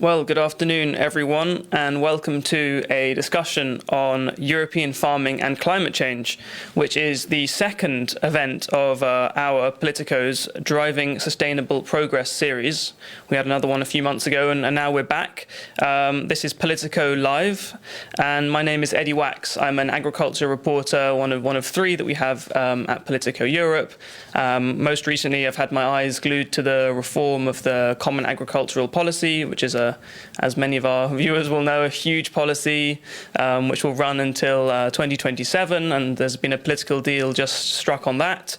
Well, good afternoon, everyone, and welcome to a discussion on European farming and climate change, which is the second event of our Politico's Driving Sustainable Progress series. We had another one a few months ago, and now we're back. This is Politico Live, and my name is Eddie Wax. I'm an agriculture reporter, one of three that we have at Politico Europe. Most recently, I've had my eyes glued to the reform of the Common Agricultural Policy, which is as many of our viewers will know, a huge policy which will run until 2027, and there's been a political deal just struck on that.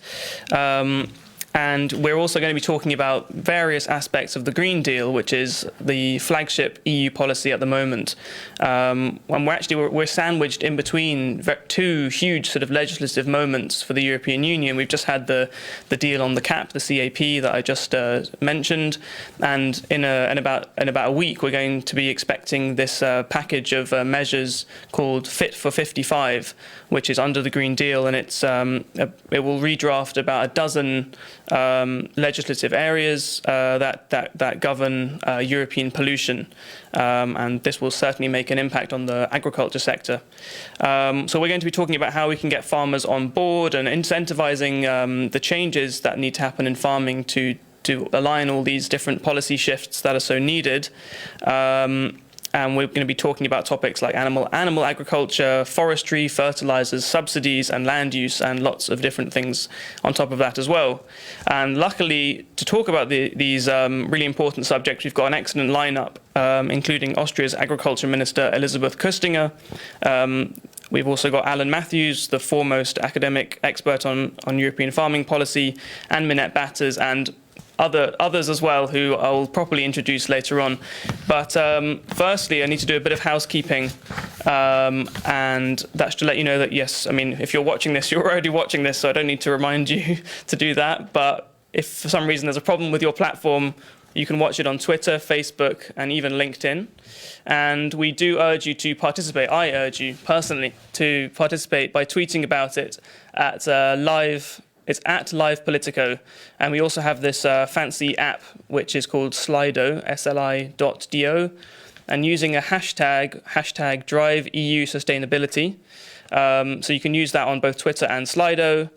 And we're also going to be talking about various aspects of the Green Deal, which is the flagship EU policy at the moment. And we're sandwiched in between two huge sort of legislative moments for the European Union. We've just had the deal on the CAP, the CAP that I just mentioned, and in about a week we're going to be expecting this package of measures called Fit for 55, which is under the Green Deal, and it will redraft about a dozen legislative areas that govern European pollution, and this will certainly make an impact on the agriculture sector. So we're going to be talking about how we can get farmers on board and incentivizing the changes that need to happen in farming to align all these different policy shifts that are so needed. And we're going to be talking about topics like animal agriculture, forestry, fertilizers, subsidies, and land use, and lots of different things on top of that as well. And luckily, to talk about these really important subjects, we've got an excellent lineup, including Austria's Agriculture Minister Elisabeth Custinger. We've also got Alan Matthews, the foremost academic expert on European farming policy, and Minette Batters, and others as well, who I'll properly introduce later on. But firstly, I need to do a bit of housekeeping, and that's to let you know that, yes, I mean, if you're watching this, you're already watching this, so I don't need to remind you to do that. But if for some reason there's a problem with your platform, you can watch it on Twitter, Facebook, and even LinkedIn. And we do urge you to participate. I urge you personally to participate by tweeting about it at live. It's at Live Politico, and we also have this fancy app which is called Slido, SLI.do, and using a hashtag #DriveEU Sustainability. So you can use that on both Twitter and Slido.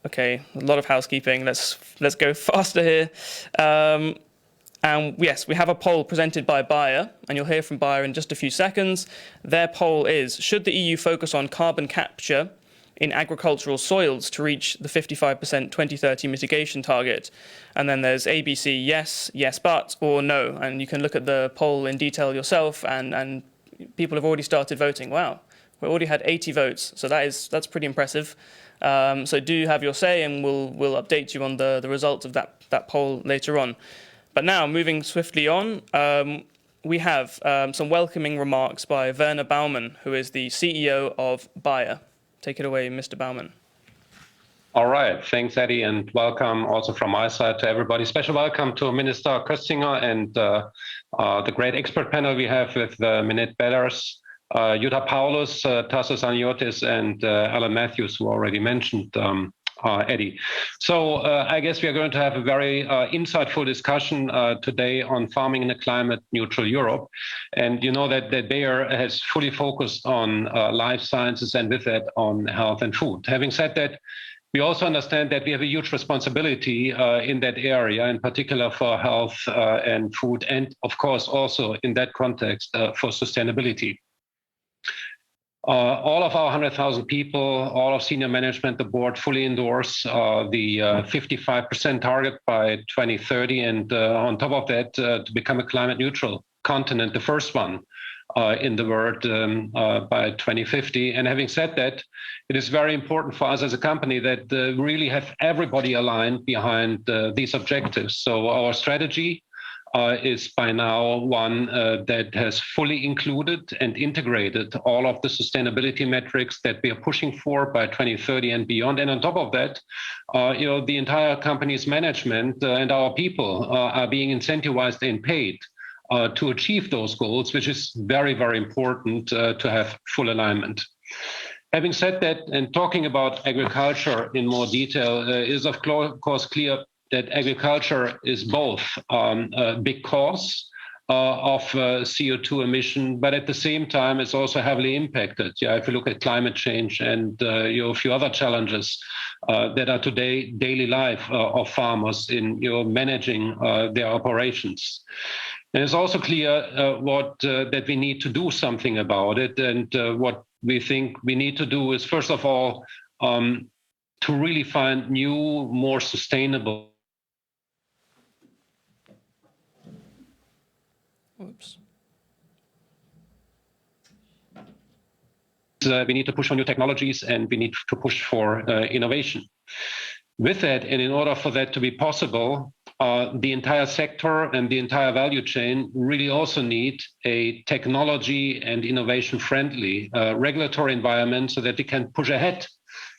Okay, a lot of housekeeping. Let's go faster here. And yes, we have a poll presented by Bayer, and you'll hear from Bayer in just a few seconds. Their poll is: should the EU focus on carbon capture in agricultural soils to reach the 55% 2030 mitigation target? And then there's ABC, yes, yes but, or no. And you can look at the poll in detail yourself, and people have already started voting. Wow, we already had 80 votes, so that's pretty impressive. So do have your say, and we'll update you on the results of that poll later on. But now, moving swiftly on, we have some welcoming remarks by Werner Baumann, who is the CEO of Bayer. Take it away, Mr. Baumann. All right. Thanks, Eddie, and welcome also from my side to everybody. Special welcome to Minister Custinger and the great expert panel we have with Minette Batters, Jutta Paulus, Tassos Aniotis, and Alan Matthews, who already mentioned Eddie. So I guess we are going to have a very insightful discussion today on farming in a climate-neutral Europe. And you know that Bayer has fully focused on life sciences, and with that on health and food. Having said that, we also understand that we have a huge responsibility in that area, in particular for health and food, and of course also in that context for sustainability. All of our 100,000 people, all of senior management, the board fully endorse the 55% target by 2030, and on top of that, to become a climate neutral continent, the first one in the world by 2050. And having said that, it is very important for us as a company that really have everybody aligned behind these objectives. So our strategy is by now one that has fully included and integrated all of the sustainability metrics that we are pushing for by 2030 and beyond. And on top of that, the entire company's management and our people are being incentivized and paid to achieve those goals, which is very, very important to have full alignment. Having said that, and talking about agriculture in more detail, is of course clear that agriculture is both a big cause of CO2 emission, but at the same time, it's also heavily impacted. Yeah, if you look at climate change and a few other challenges that are today daily life of farmers in managing their operations. And it's also clear that we need to do something about it. And what we think we need to do is, first of all, to really find new, more sustainable. Oops. We need to push for new technologies and we need to push for innovation. With that, and in order for that to be possible, the entire sector and the entire value chain really also need a technology and innovation-friendly regulatory environment so that we can push ahead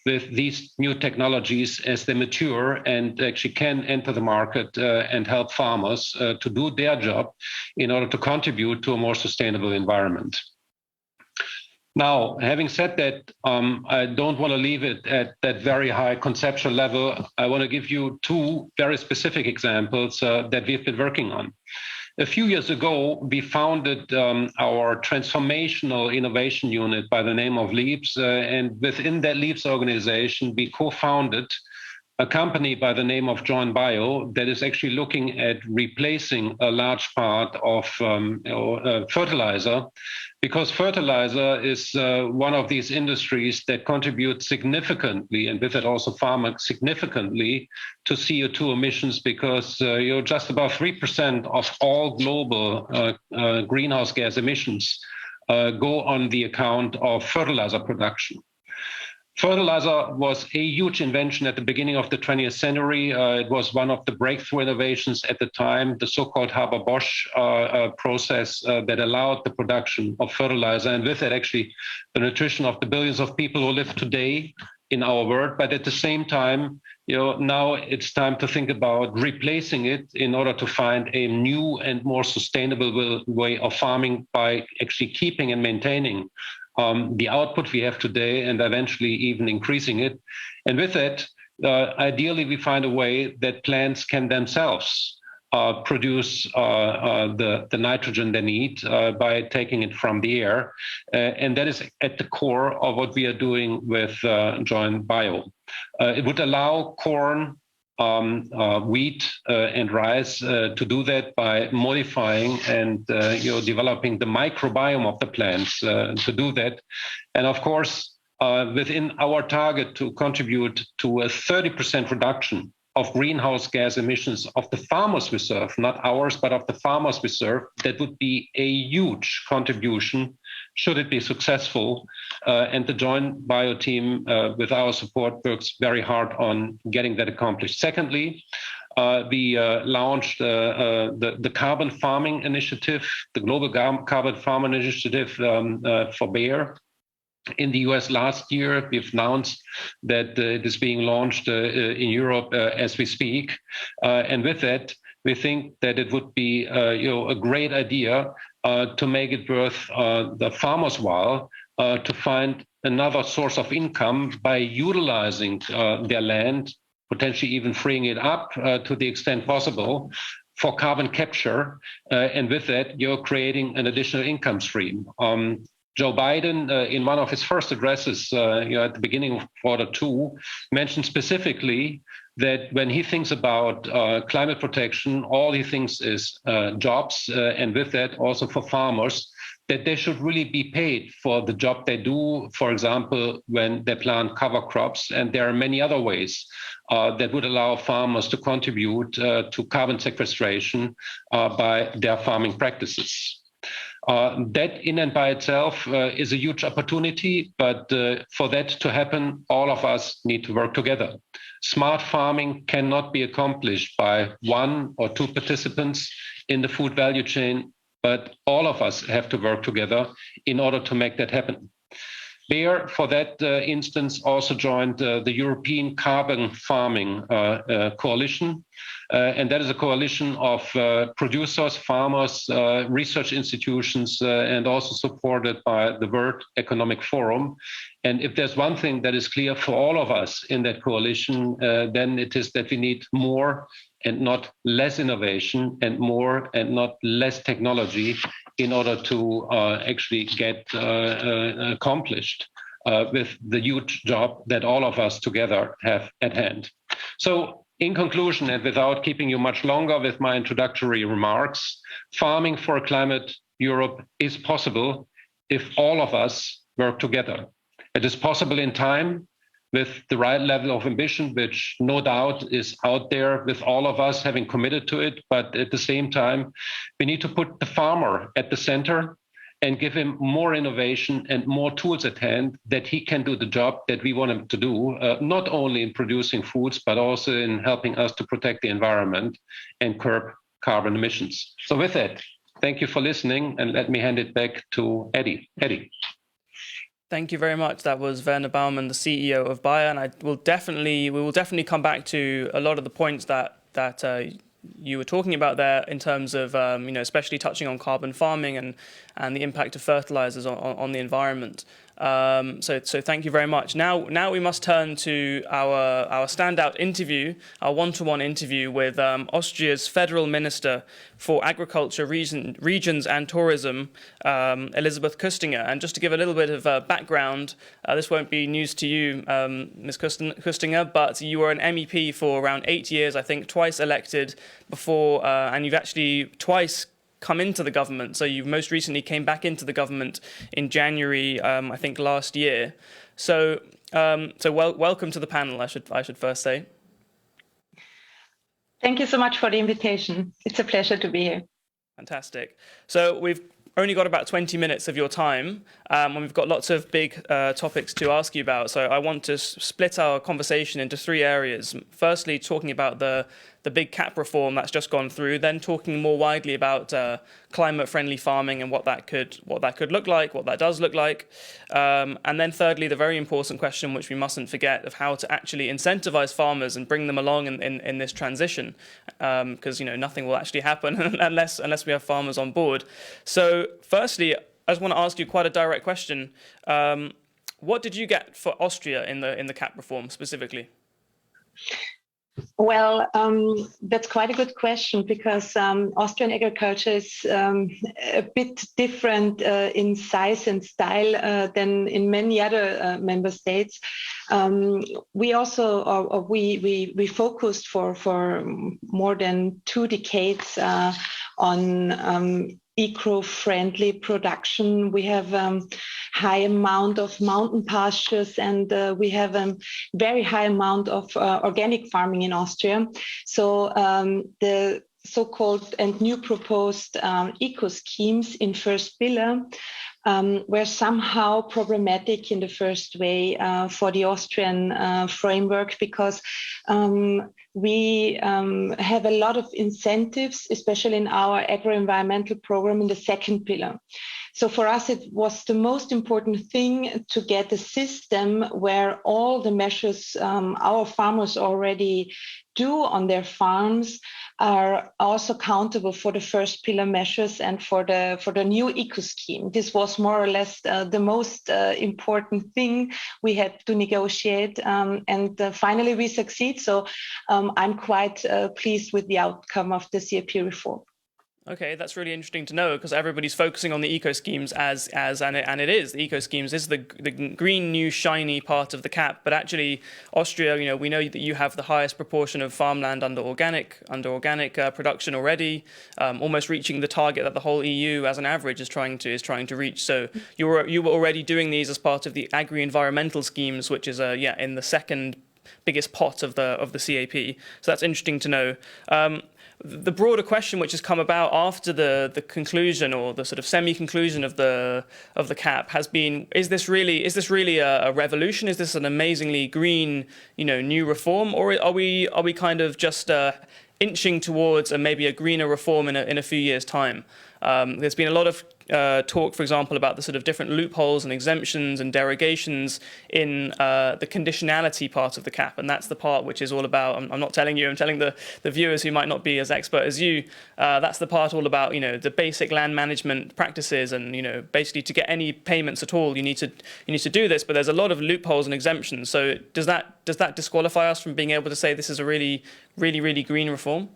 with these new technologies as they mature and actually can enter the market and help farmers to do their job in order to contribute to a more sustainable environment. Now, having said that, I don't want to leave it at that very high conceptual level. I want to give you two very specific examples that we've been working on. A few years ago, we founded our transformational innovation unit by the name of LEAPS, and within that LEAPS organization, we co-founded a company by the name of Joint Bio that is actually looking at replacing a large part of fertilizer, because fertilizer is one of these industries that contribute significantly, and with it also pharma significantly, to CO2 emissions, because just about 3% of all global greenhouse gas emissions go on the account of fertilizer production. Fertilizer was a huge invention at the beginning of the 20th century. It was one of the breakthrough innovations at the time, the so-called Haber-Bosch process that allowed the production of fertilizer, and with it actually the nutrition of the billions of people who live today in our world. But at the same time, now it's time to think about replacing it in order to find a new and more sustainable way of farming by actually keeping and maintaining the output we have today and eventually even increasing it. And with that, ideally, we find a way that plants can themselves produce the nitrogen they need by taking it from the air. And that is at the core of what we are doing with Joint Bio. It would allow corn, wheat and rice to do that by modifying and developing the microbiome of the plants to do that. And of course, within our target to contribute to a 30% reduction of greenhouse gas emissions of the farmers we serve, not ours, but of the farmers we serve, that would be a huge contribution should it be successful. And the Joint Bio team, with our support, works very hard on getting that accomplished. Secondly, we launched the Carbon Farming Initiative, the Global Carbon Farming Initiative for Bayer. In the US last year, we've announced that it is being launched in Europe as we speak. And with that, we think that it would be a great idea to make it worth the farmers' while to find another source of income by utilizing their land, potentially even freeing it up to the extent possible for carbon capture. And with that, you're creating an additional income stream. Joe Biden, in one of his first addresses at the beginning of Q2, mentioned specifically that when he thinks about climate protection, all he thinks is jobs, and with that also for farmers, that they should really be paid for the job they do, for example, when they plant cover crops. And there are many other ways that would allow farmers to contribute to carbon sequestration by their farming practices. That in and by itself is a huge opportunity, but for that to happen, all of us need to work together. Smart farming cannot be accomplished by one or two participants in the food value chain, but all of us have to work together in order to make that happen. Bayer, for that instance, also joined the European Carbon Farming Coalition. And that is a coalition of producers, farmers, research institutions, and also supported by the World Economic Forum. And if there's one thing that is clear for all of us in that coalition, then it is that we need more and not less innovation, and more and not less technology in order to actually get accomplished with the huge job that all of us together have at hand. So in conclusion, and without keeping you much longer with my introductory remarks, farming for a climate Europe is possible if all of us work together. It is possible in time with the right level of ambition, which no doubt is out there with all of us having committed to it. But at the same time, we need to put the farmer at the center and give him more innovation and more tools at hand that he can do the job that we want him to do, not only in producing foods, but also in helping us to protect the environment and curb carbon emissions. So with that, thank you for listening, and let me hand it back to Eddie. Eddie. Thank you very much. That was Werner Baumann, the CEO of Bayer, and we will definitely come back to a lot of the points that you were talking about there in terms of especially touching on carbon farming and the impact of fertilizers on the environment. So thank you very much. Now we must turn to our standout interview, our one-to-one interview with Austria's Federal Minister for Agriculture, Regions and Tourism, Elisabeth Custinger. And just to give a little bit of background, this won't be news to you, Ms. Custinger, but you were an MEP for around 8 years, I think, twice elected before, and you've actually twice come into the government. So you most recently came back into the government in January, I think, last year. So welcome to the panel, I should first say. Thank you so much for the invitation. It's a pleasure to be here. Fantastic. So we've only got about 20 minutes of your time, and we've got lots of big topics to ask you about. So I want to split our conversation into 3 areas. Firstly, talking about the big CAP reform that's just gone through, then talking more widely about climate-friendly farming and what that could look like, what that does look like, and then thirdly, the very important question, which we mustn't forget, of how to actually incentivize farmers and bring them along in this transition, because nothing will actually happen unless we have farmers on board. So firstly, I just want to ask you quite a direct question. What did you get for Austria in the CAP reform specifically? Well, that's quite a good question, because Austrian agriculture is a bit different in size and style than in many other member states. We also, we focused for more than 2 decades on eco-friendly production. We have high amount of mountain pastures, and we have a very high amount of organic farming in Austria. So the so-called and new proposed eco schemes in first pillar were somehow problematic in the first way for the Austrian framework, because we have a lot of incentives, especially in our agro-environmental program in the second pillar. So for us, it was the most important thing to get a system where all the measures our farmers already do on their farms are also accountable for the first pillar measures and for the new eco scheme. This was more or less the most important thing we had to negotiate, and finally we succeed. So I'm quite pleased with the outcome of the CAP reform. Okay, that's really interesting to know, because everybody's focusing on the eco schemes and it is the eco schemes is the green new shiny part of the CAP, but actually Austria, we know that you have the highest proportion of farmland under organic production already, almost reaching the target that the whole EU as an average is trying to reach. So you were already doing these as part of the agri-environmental schemes, which is in the second biggest pot of the CAP. So that's interesting to know. The broader question which has come about after the conclusion, or the sort of semi-conclusion of the CAP, has been: is this really a revolution? Is this an amazingly green, new reform, or are we kind of just inching towards maybe a greener reform in a few years' time? There's been a lot of talk, for example, about the sort of different loopholes and exemptions and derogations in the conditionality part of the CAP, and that's the part which is all about. I'm not telling you. I'm telling the viewers who might not be as expert as you. That's the part all about the basic land management practices, and basically to get any payments at all, you need to do this. But there's a lot of loopholes and exemptions. So does that disqualify us from being able to say this is a really green reform?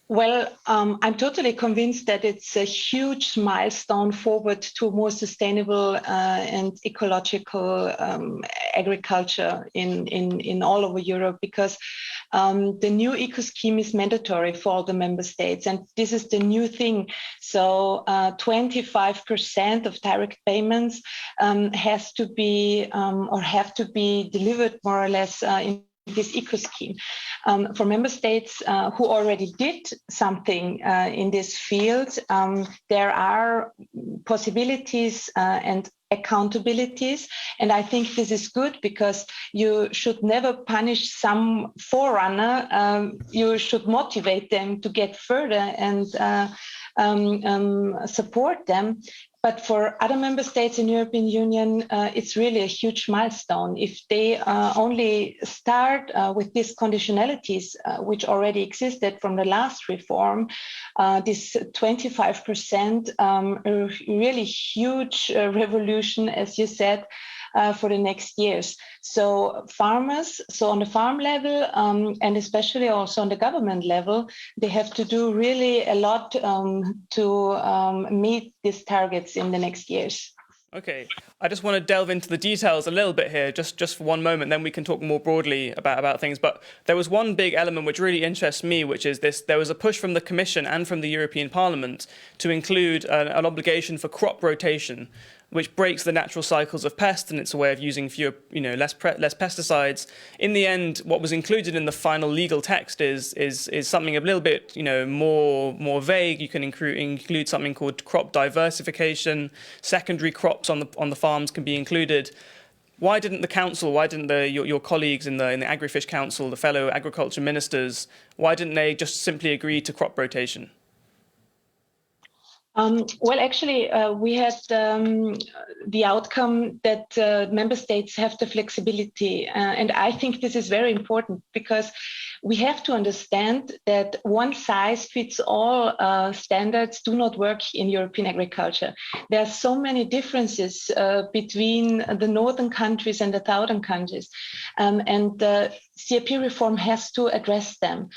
Well, I'm totally convinced that it's a huge milestone forward to more sustainable and ecological agriculture in all over Europe, because the new eco scheme is mandatory for all the member states, and this is the new thing. So 25% of direct payments have to be delivered more or less in this eco scheme. For member states who already did something in this field, there are possibilities and accountabilities, and I think this is good, because you should never punish some forerunner. You should motivate them to get further and support them. But for other member states in the European Union, it's really a huge milestone. If they only start with these conditionalities, which already existed from the last reform, this 25%, a really huge revolution, as you said, for the next years. So farmers, on the farm level, and especially also on the government level, they have to do really a lot to meet these targets in the next years. Okay, I just want to delve into the details a little bit here, just for one moment, then we can talk more broadly about things. But there was one big element which really interests me, which is this: there was a push from the Commission and from the European Parliament to include an obligation for crop rotation, which breaks the natural cycles of pests, and it's a way of using fewer, less pesticides. In the end, what was included in the final legal text is something a little bit, more vague. You can include something called crop diversification. Secondary crops on the farms can be included. Why didn't the council? Why didn't your colleagues in the Agrifish Council, the fellow agriculture ministers, why didn't they just simply agree to crop rotation? Well, actually, we had the outcome that member states have the flexibility. And I think this is very important, because we have to understand that one size fits all standards do not work in European agriculture. There are so many differences between the northern countries and the southern countries. And the CAP reform has to address them.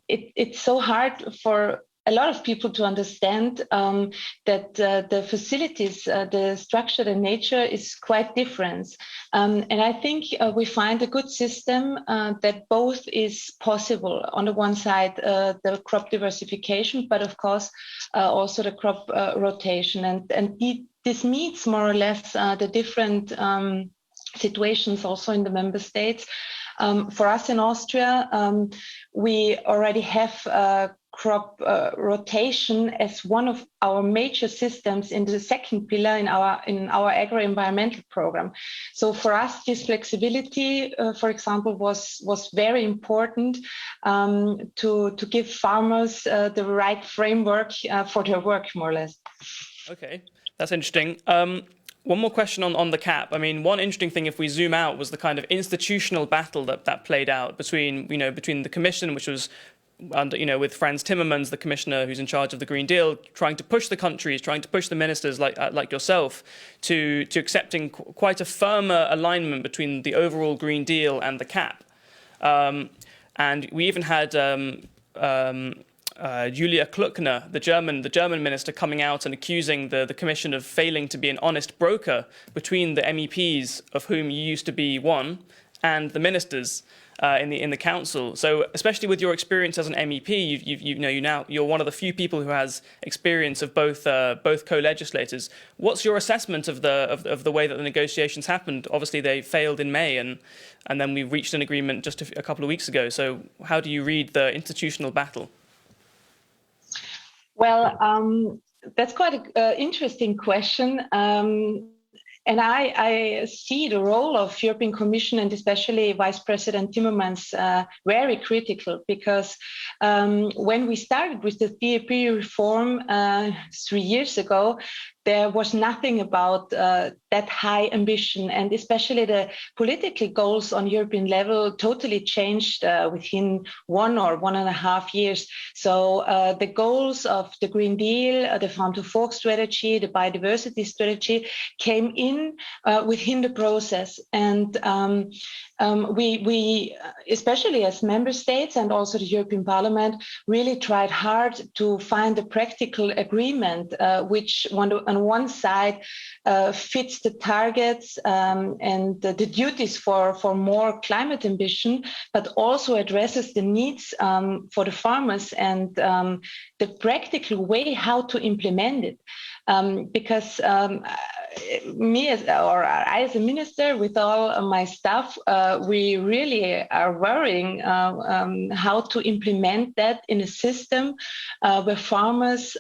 It's so hard for a lot of people to understand that the facilities, the structure, the nature is quite different. And I think we find a good system that both is possible. On the one side, the crop diversification, but of course, also the crop rotation. And this meets more or less the different situations also in the member states. For us in Austria, we already have crop rotation as one of our major systems in the second pillar in our agro-environmental program. So for us, this flexibility, for example, was very important to give farmers the right framework for their work, more or less. Okay, that's interesting. One more question on the CAP. I mean, one interesting thing, if we zoom out, was the kind of institutional battle that played out between the Commission, which was under, with Franz Timmermans, the commissioner who's in charge of the Green Deal, trying to push the countries, trying to push the ministers like yourself to accepting quite a firmer alignment between the overall Green Deal and the CAP. And we even had Julia Klöckner, the German minister, coming out and accusing the Commission of failing to be an honest broker between the MEPs, of whom you used to be one, and the ministers in the council. So, especially with your experience as an MEP, you're one of the few people who has experience of both co-legislators. What's your assessment of the way that the negotiations happened? Obviously, they failed in May, and then we reached an agreement just a couple of weeks ago. So, how do you read the institutional battle? Well, that's quite an interesting question. And I see the role of European Commission and especially Vice President Timmermans very critical, because when we started with the PAP reform 3 years ago, there was nothing about that high ambition, and especially the political goals on European level totally changed within 1 or 1.5 years. So the goals of the Green Deal, the Farm to Fork strategy, the biodiversity strategy came in within the process. And we, especially as member states and also the European Parliament, really tried hard to find a practical agreement which on one side fits the targets and the duties for more climate ambition, but also addresses the needs for the farmers and the practical way how to implement it. Because I as a minister with all my staff, we really are worrying how to implement that in a system where farmers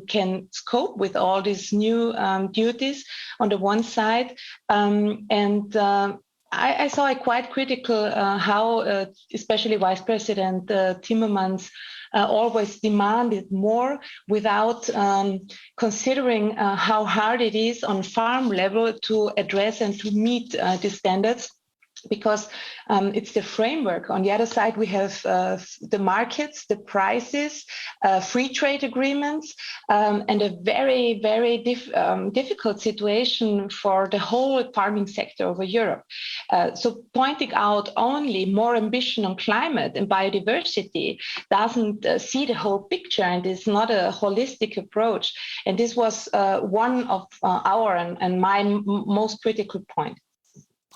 can cope with all these new duties on the one side, I saw it quite critical how, especially Vice President Timmermans, always demanded more without considering how hard it is on farm level to address and to meet the standards. Because it's the framework. On the other side, we have the markets, the prices, free trade agreements, and a very, very difficult situation for the whole farming sector over Europe. So pointing out only more ambition on climate and biodiversity doesn't see the whole picture, and is not a holistic approach. And this was one of our and my most critical point.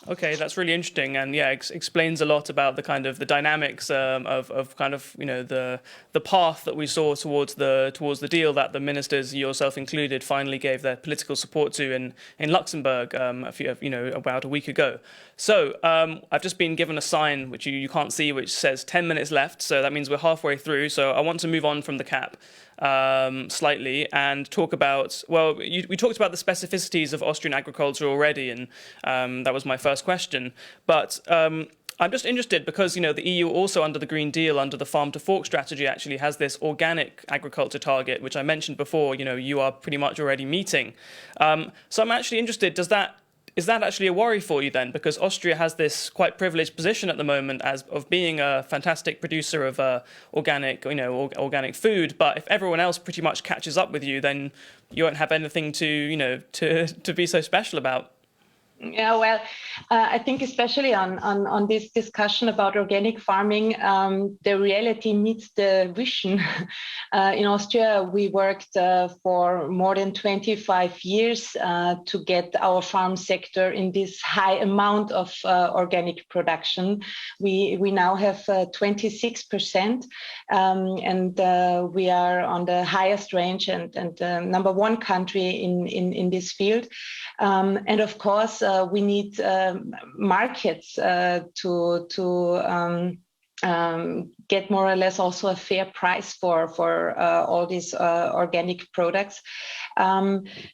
Okay, that's really interesting, and yeah, explains a lot about the kind of the dynamics of kind of, you know, the path that we saw towards the deal that the ministers, yourself included, finally gave their political support to in Luxembourg about a week ago. So I've just been given a sign which you can't see, which says 10 minutes left. So that means we're halfway through. So I want to move on from the CAP slightly and talk about, well, we talked about the specificities of Austrian agriculture already, and that was my first question. But I'm just interested because, you know, the EU also under the Green Deal, under the Farm to Fork strategy, actually has this organic agriculture target, which I mentioned before, you know, you are pretty much already meeting. So I'm actually interested, is that actually a worry for you then? Because Austria has this quite privileged position at the moment of being a fantastic producer of organic food. But if everyone else pretty much catches up with you, then you won't have anything to be so special about. Yeah, well, I think especially on this discussion about organic farming, the reality meets the vision. In Austria, we worked for more than 25 years to get our farm sector in this high amount of organic production. We now have 26%, and we are on the highest range and number one country in this field. And of course, we need markets to get more or less also a fair price for all these organic products.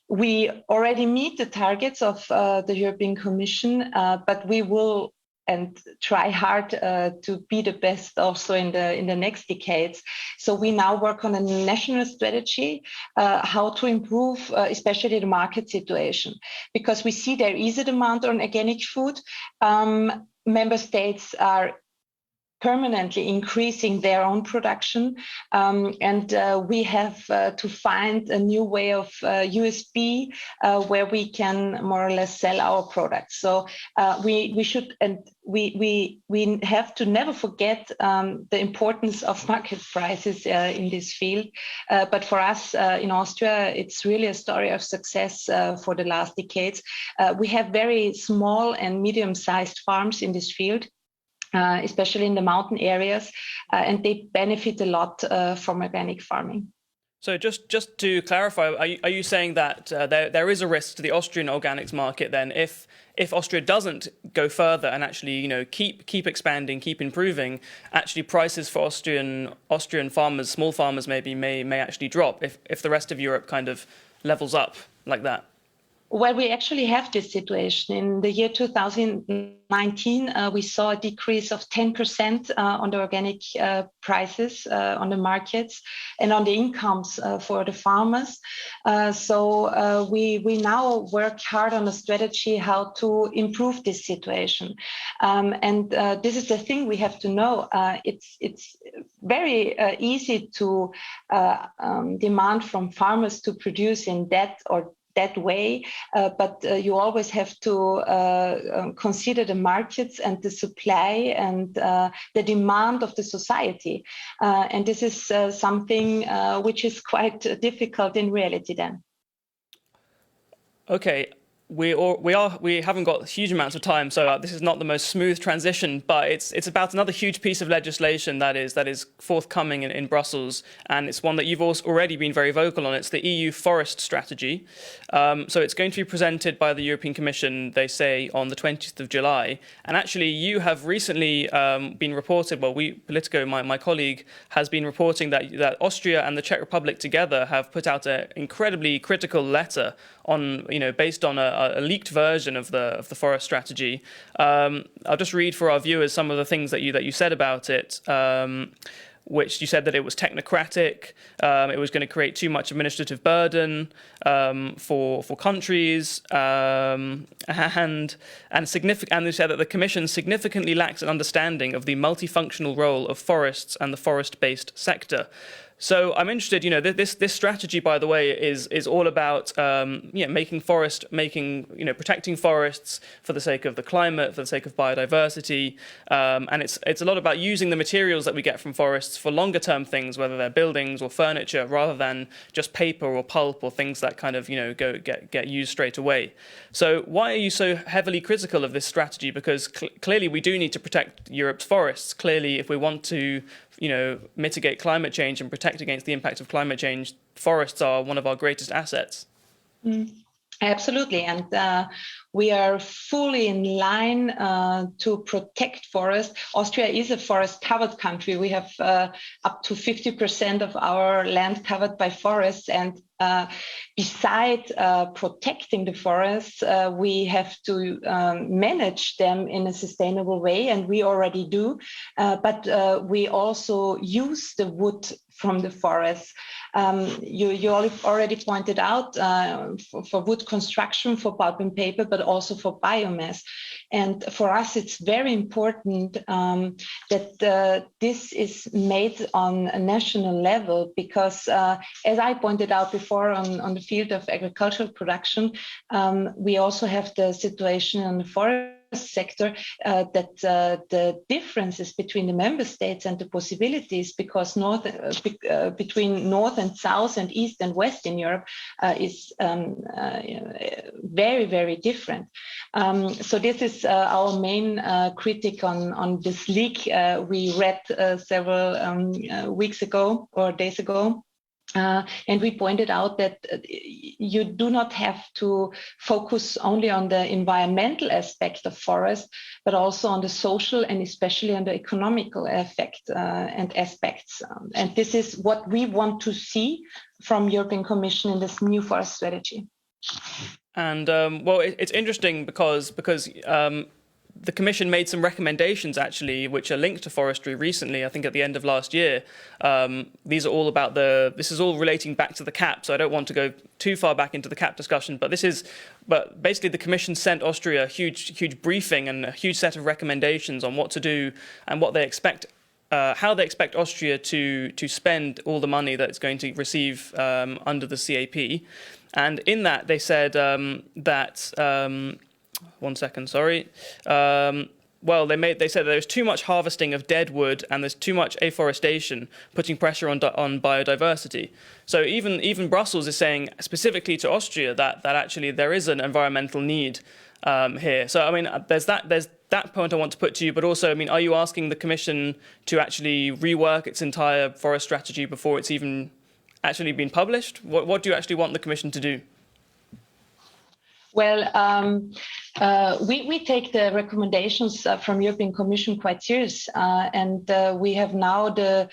We already meet the targets of the European Commission, but we will and try hard to be the best also in the next decades. So we now work on a national strategy, how to improve especially the market situation, because we see there is a demand on organic food. Member states are permanently increasing their own production, and we have to find a new way of USP where we can more or less sell our products. So we should, and we have to never forget the importance of market prices in this field. But for us in Austria, it's really a story of success for the last decades. We have very small and medium-sized farms in this field, especially in the mountain areas, and they benefit a lot from organic farming. So just to clarify, are you saying that there is a risk to the Austrian organics market then if Austria doesn't go further and actually, you know, keep expanding, keep improving, actually prices for Austrian farmers, small farmers maybe, may actually drop if the rest of Europe kind of levels up like that? Well, we actually have this situation. In the year 2019, we saw a decrease of 10% on the organic prices on the markets and on the incomes for the farmers. So we now work hard on a strategy how to improve this situation. And this is the thing we have to know. It's very easy to demand from farmers to produce in that way, but you always have to consider the markets and the supply and the demand of the society. And this is something which is quite difficult in reality then. Okay. We haven't got huge amounts of time, so this is not the most smooth transition. But it's about another huge piece of legislation that is forthcoming in Brussels, and it's one that you've also already been very vocal on. It's the EU forest strategy. So it's going to be presented by the European Commission, they say, on the 20th of July. And actually, you have recently been reported. Well, Politico, my colleague, has been reporting that Austria and the Czech Republic together have put out an incredibly critical letter on, based on a leaked version of the forest strategy. I'll just read for our viewers some of the things that you said about it, which you said that it was technocratic, it was going to create too much administrative burden for countries, and they said that the Commission significantly lacks an understanding of the multifunctional role of forests and the forest-based sector. So I'm interested, this strategy, by the way, is all about protecting forests for the sake of the climate, for the sake of biodiversity, and it's a lot about using the materials that we get from forests for longer term things, whether they're buildings or furniture, rather than just paper or pulp or things that kind of get used straight away. So why are you so heavily critical of this strategy? Because clearly we do need to protect Europe's forests. Clearly, if we want to mitigate climate change and protect against the impact of climate change, forests are one of our greatest assets. Absolutely. And we are fully in line to protect forests. Austria is a forest-covered country. We have up to 50% of our land covered by forests. And besides protecting the forests, we have to manage them in a sustainable way, and we already do. But we also use the wood from the forests. You already pointed out for wood construction, for pulp and paper, but also for biomass. And for us, it's very important that this is made on a national level, because as I pointed out before on the field of agricultural production, we also have the situation in the forest sector that the differences between the member states and the possibilities, because between north and south and east and west in Europe is very, very different. So this is our main critique on this leak we read several weeks ago or days ago. And we pointed out that you do not have to focus only on the environmental aspect of forest, but also on the social and especially on the economical effect and aspects. And this is what we want to see from European Commission in this new forest strategy. And well, it's interesting because the Commission made some recommendations, actually, which are linked to forestry recently, I think at the end of last year. These are all about this is all relating back to the CAP, so I don't want to go too far back into the CAP discussion, but basically the Commission sent Austria a huge briefing and a huge set of recommendations on what to do and what they expect, how they expect Austria to spend all the money that it's going to receive under the CAP. And in that, they said that... one second, sorry. Well, they said there's too much harvesting of dead wood and there's too much afforestation, putting pressure on biodiversity. So even Brussels is saying specifically to Austria that actually there is an environmental need here. So I mean, there's that point I want to put to you, but also, I mean, are you asking the Commission to actually rework its entire forest strategy before it's even actually been published? What do you actually want the Commission to do? Well, we take the recommendations from European Commission quite serious, and we have now the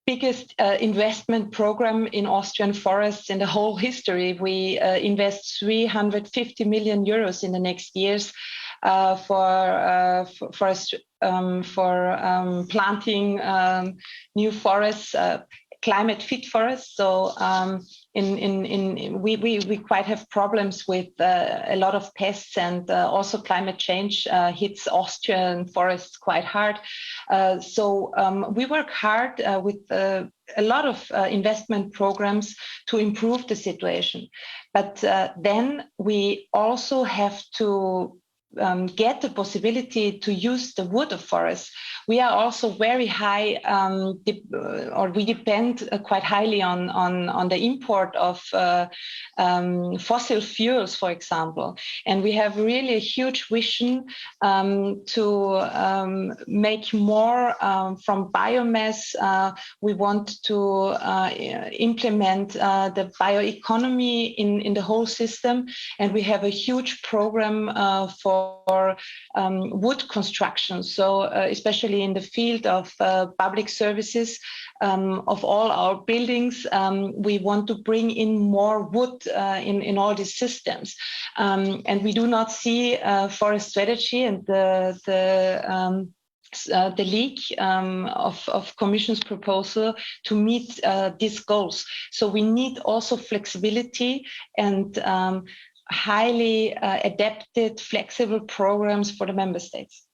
biggest investment program in Austrian forests in the whole history. We invest 350 million euros in the next years for planting new forests, climate fit forests. So we quite have problems with a lot of pests, and also climate change hits Austrian forests quite hard. So we work hard with a lot of investment programs to improve the situation. But then we also have to get the possibility to use the wood of forests. We are also very high, we depend quite highly on the import of fossil fuels, for example. And we have really a huge vision to make more from biomass. We want to implement the bioeconomy in the whole system. And we have a huge program for wood construction. So especially in the field of public services, of all our buildings, we want to bring in more wood in all these systems. And we do not see forest strategy and the leak of Commission's proposal to meet these goals. So we need also flexibility and highly adapted, flexible programs for the member states.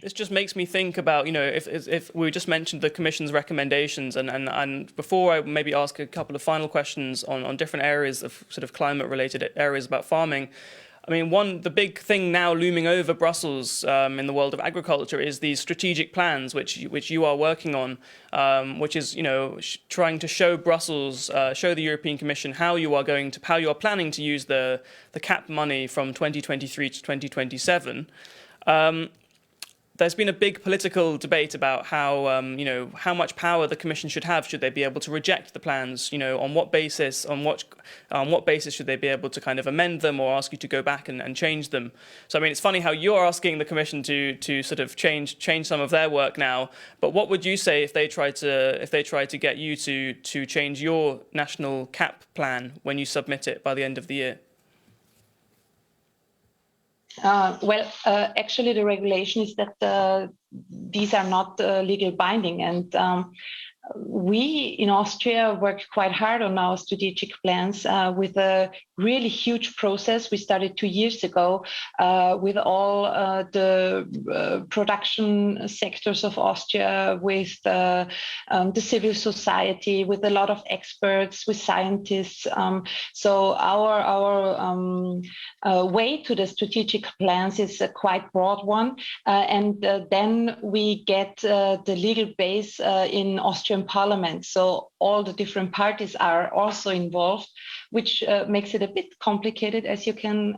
This just makes me think about, if we just mentioned the Commission's recommendations, and before I maybe ask a couple of final questions on different areas of sort of climate-related areas about farming. I mean, the big thing now looming over Brussels in the world of agriculture is these strategic plans, which you are working on, which is, trying to show Brussels, show the European Commission how you are planning to use the CAP money from 2023 to 2027. There's been a big political debate about how much power the Commission should have. Should they be able to reject the plans? On what basis? On what basis should they be able to kind of amend them or ask you to go back and change them? So I mean, it's funny how you're asking the Commission to sort of change some of their work now. But what would you say if they try to get you to change your national CAP plan when you submit it by the end of the year? Actually, the regulation is that these are not legal binding, and we in Austria worked quite hard on our strategic plans with a really huge process. We started 2 years ago with all the production sectors of Austria, with the civil society, with a lot of experts, with scientists. So our way to the strategic plans is a quite broad one. And then we get the legal base in Austrian Parliament. So all the different parties are also involved, which makes it a bit complicated, as you can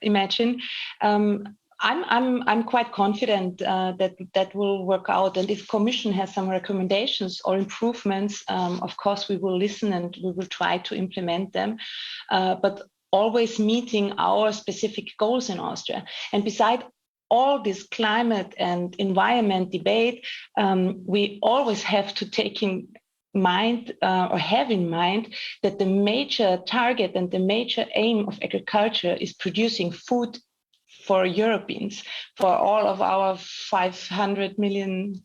imagine. I'm quite confident that will work out. And if Commission has some recommendations or improvements, of course we will listen and we will try to implement them. But always meeting our specific goals in Austria. And beside all this climate and environment debate, we always have to take in mind or have in mind that the major target and the major aim of agriculture is producing food for Europeans, for all of our 500 million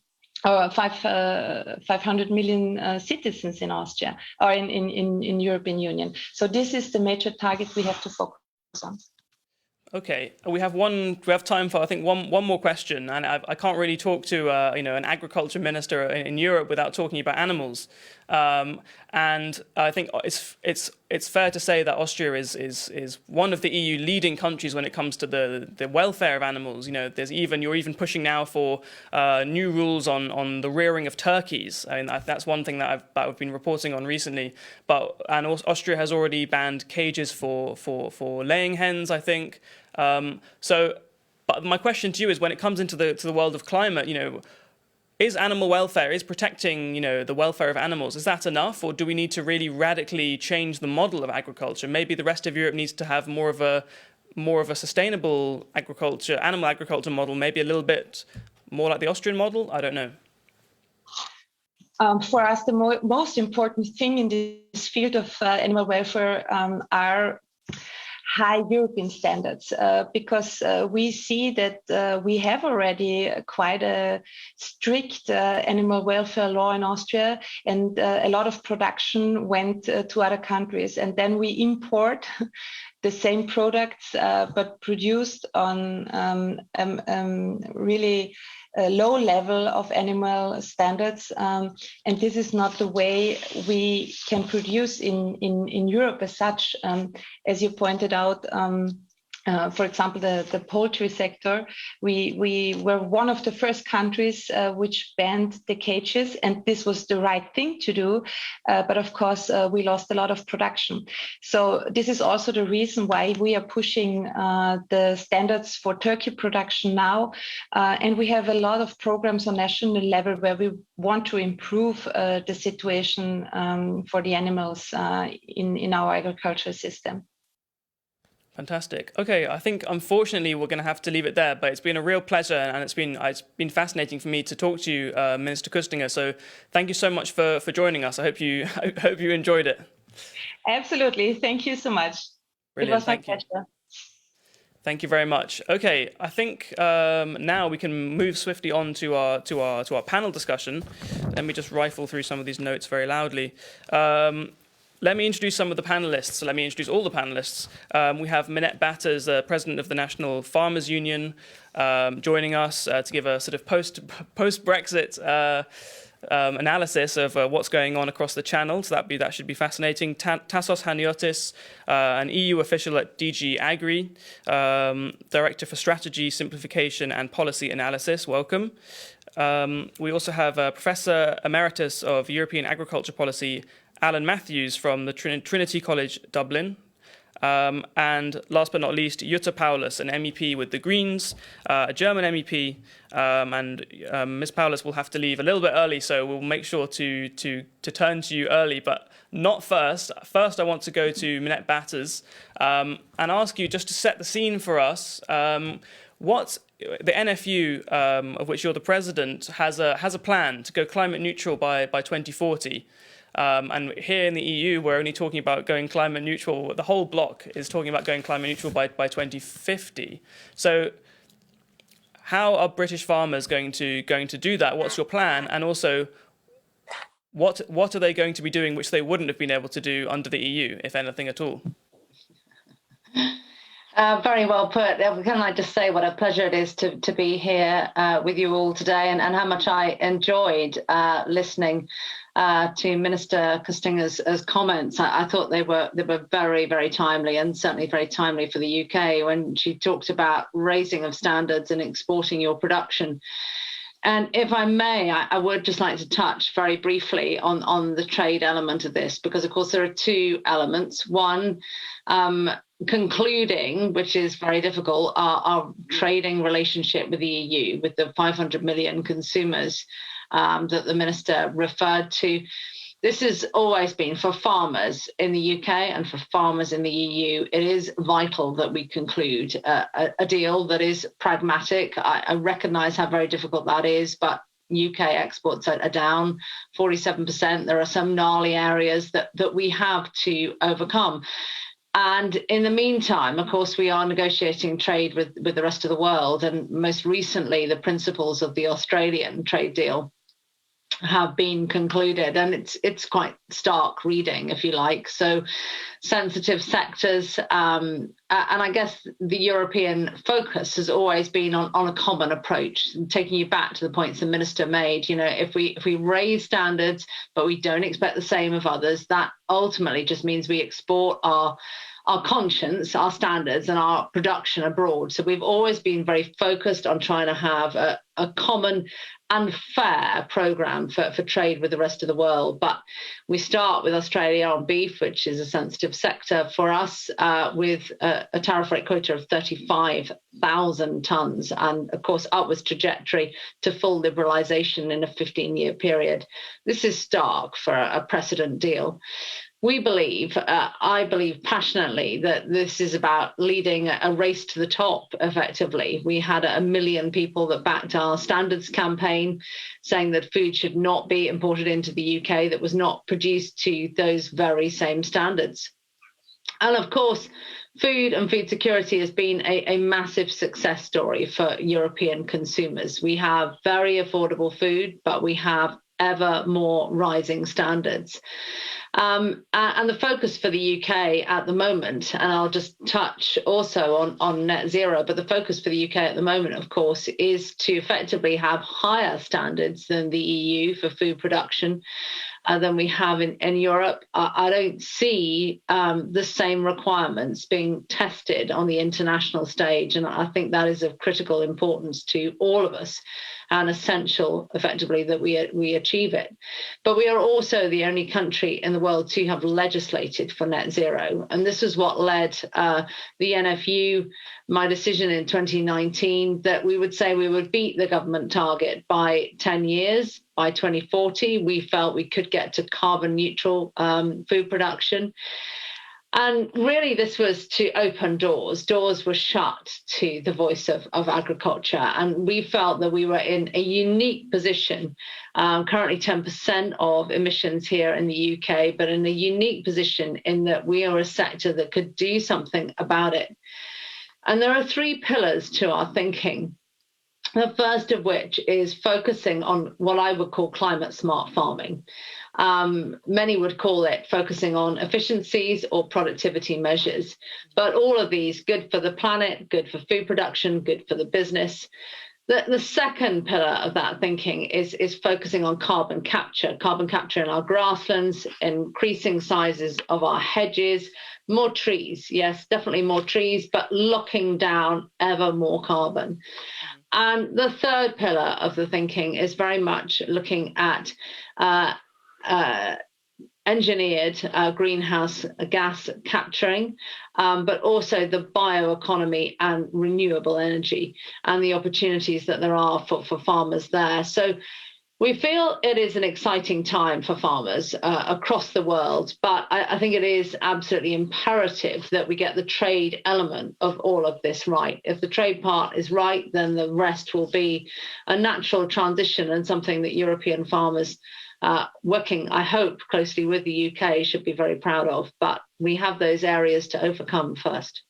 citizens in Austria or in European Union. So this is the major target we have to focus on. Okay, we have time for I think one more question, and I can't really talk to an agriculture minister in Europe without talking about animals. And I think it's fair to say that Austria is one of the EU leading countries when it comes to the welfare of animals. You're even pushing now for new rules on the rearing of turkeys. I mean, that's one thing that I've been reporting on recently. And Austria has already banned cages for laying hens, I think. But my question to you is, when it comes into the world of climate, is animal welfare, is protecting, the welfare of animals, is that enough? Or do we need to really radically change the model of agriculture? Maybe the rest of Europe needs to have more of a sustainable agriculture, animal agriculture model, maybe a little bit more like the Austrian model? I don't know. For us, the most important thing in this field of animal welfare are high European standards, because we see that we have already quite a strict animal welfare law in Austria, and a lot of production went to other countries. And then we import the same products, but produced on really low level of animal standards, and this is not the way we can produce in Europe as such. As you pointed out, for example, the poultry sector, we were one of the first countries which banned the cages, and this was the right thing to do. But of course, we lost a lot of production. So this is also the reason why we are pushing the standards for turkey production now. And we have a lot of programs on national level where we want to improve the situation for the animals in our agricultural system. Fantastic. Okay, I think unfortunately we're going to have to leave it there, but it's been a real pleasure, and it's been fascinating for me to talk to you, Minister Custinger. So thank you so much for joining us. I hope you enjoyed it. Absolutely. Thank you so much. Brilliant. It was my pleasure. Thank you very much. Okay, I think now we can move swiftly on to our panel discussion. Let me just rifle through some of these notes very loudly. Let me introduce some of the panelists. Let me introduce all the panelists. We have Minette Batters, President of the National Farmers Union, joining us to give a sort of post-Brexit analysis of what's going on across the channel. So that should be fascinating. Tassos Haniotis, an EU official at DG Agri, Director for Strategy, Simplification and Policy Analysis. Welcome. We also have Professor Emeritus of European Agriculture Policy, Alan Matthews from the Trinity College, Dublin. And last but not least, Jutta Paulus, an MEP with the Greens, a German MEP. And Ms. Paulus will have to leave a little bit early, so we'll make sure to turn to you early, but not first. First, I want to go to Minette Batters and ask you just to set the scene for us. What the NFU, of which you're the president, has a plan to go climate neutral by 2040. And here in the EU, we're only talking about going climate neutral. The whole bloc is talking about going climate neutral by 2050. So how are British farmers going to do that? What's your plan? And also, what are they going to be doing which they wouldn't have been able to do under the EU, if anything at all? Very well put. Can I just say what a pleasure it is to be here with you all today, and how much I enjoyed listening to Minister Custinger's comments. I thought they were very, very timely, and certainly very timely for the UK when she talked about raising of standards and exporting your production. And if I may, I would just like to touch very briefly on the trade element of this, because of course there are two elements. One, concluding, which is very difficult, our trading relationship with the EU, with the 500 million consumers that the minister referred to. This has always been, for farmers in the UK and for farmers in the EU, it is vital that we conclude a deal that is pragmatic. I recognise how very difficult that is, but UK exports are down 47%. There are some gnarly areas that we have to overcome. And in the meantime, of course, we are negotiating trade with the rest of the world. And most recently, the principles of the Australian trade deal have been concluded, and it's quite stark reading, if you like. So sensitive sectors, and I guess the European focus has always been on a common approach. And taking you back to the points the minister made, you know, if we raise standards but we don't expect the same of others, that ultimately just means we export our conscience, our standards and our production abroad. So we've always been very focused on trying to have a common and fair programme for trade with the rest of the world. But we start with Australia on beef, which is a sensitive sector for us, with a tariff rate quota of 35,000 tonnes, and of course upwards trajectory to full liberalisation in a 15-year period. This is stark for a precedent deal. I believe passionately that this is about leading a race to the top, effectively. We had 1 million people that backed our standards campaign, saying that food should not be imported into the UK that was not produced to those very same standards. And of course, food and food security has been a massive success story for European consumers. We have very affordable food, but we have ever more rising standards. And the focus for the UK at the moment, and I'll just touch also on net zero, but the focus for the UK at the moment, of course, is to effectively have higher standards than the EU for food production than we have in Europe. I don't see the same requirements being tested on the international stage, and I think that is of critical importance to all of us and essential, effectively, that we achieve it. But we are also the only country in the world to have legislated for net zero. And this is what led the NFU, my decision in 2019, that we would say we would beat the government target by 10 years. By 2040, we felt we could get to carbon neutral food production. And really, this was to open doors. Doors were shut to the voice of agriculture. And we felt that we were in a unique position, currently 10% of emissions here in the UK, but in a unique position in that we are a sector that could do something about it. And there are 3 pillars to our thinking. The first of which is focusing on what I would call climate smart farming. Many would call it focusing on efficiencies or productivity measures, but all of these good for the planet, good for food production, good for the business. The second pillar of that thinking is focusing on carbon capture in our grasslands, increasing sizes of our hedges, more trees, yes, definitely more trees, but locking down ever more carbon. And the third pillar of the thinking is very much looking at engineered greenhouse gas capturing, but also the bioeconomy and renewable energy and the opportunities that there are for farmers there. So we feel it is an exciting time for farmers across the world, but I think it is absolutely imperative that we get the trade element of all of this right. If the trade part is right, then the rest will be a natural transition and something that European farmers working, I hope, closely with the UK should be very proud of. But we have those areas to overcome first.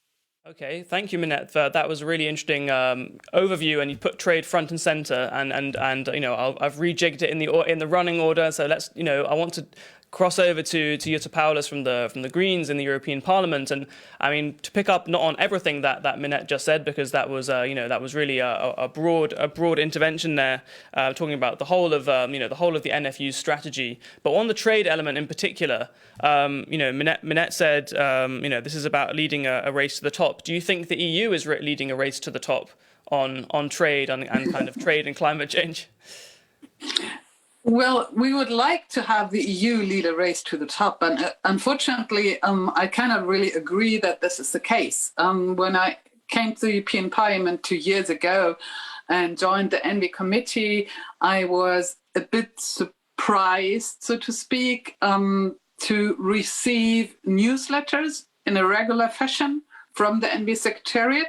Okay, thank you, Minette. That was a really interesting overview, and you put trade front and center, and I've rejigged it in the running order. So I want to cross over to Jutta Paulus from the Greens in the European Parliament, and I mean to pick up not on everything that Minette just said, because that was really a broad intervention there, talking about the whole of the NFU's strategy, but on the trade element in particular. Minette said, this is about leading a race to the top. Do you think the EU is leading a race to the top on trade and kind of trade and climate change? Well, we would like to have the EU lead a race to the top, and unfortunately, I cannot really agree that this is the case. When I came to the European Parliament 2 years ago and joined the ENVI committee, I was a bit surprised, so to speak, to receive newsletters in a regular fashion from the ENVI Secretariat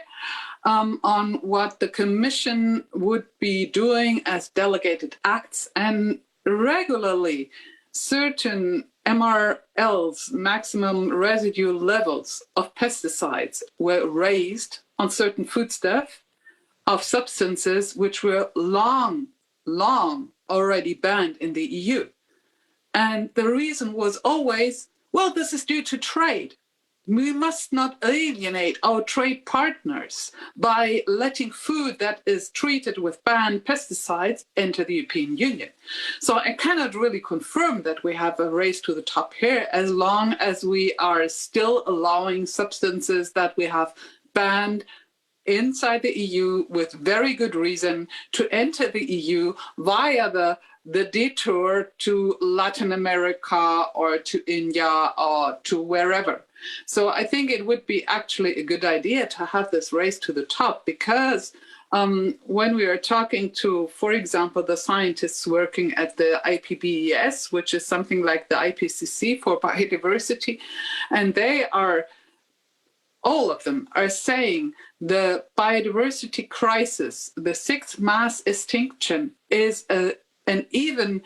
on what the Commission would be doing as delegated acts, and regularly certain MRLs, maximum residue levels of pesticides, were raised on certain foodstuff of substances which were long already banned in the EU. And the reason was always, well, this is due to trade. We must not alienate our trade partners by letting food that is treated with banned pesticides enter the European Union. So I cannot really confirm that we have a race to the top here, as long as we are still allowing substances that we have banned inside the EU with very good reason to enter the EU via the detour to Latin America or to India or to wherever. So I think it would be actually a good idea to have this race to the top, because when we are talking to, for example, the scientists working at the IPBES, which is something like the IPCC for biodiversity, and all of them are saying the biodiversity crisis, the sixth mass extinction, is an even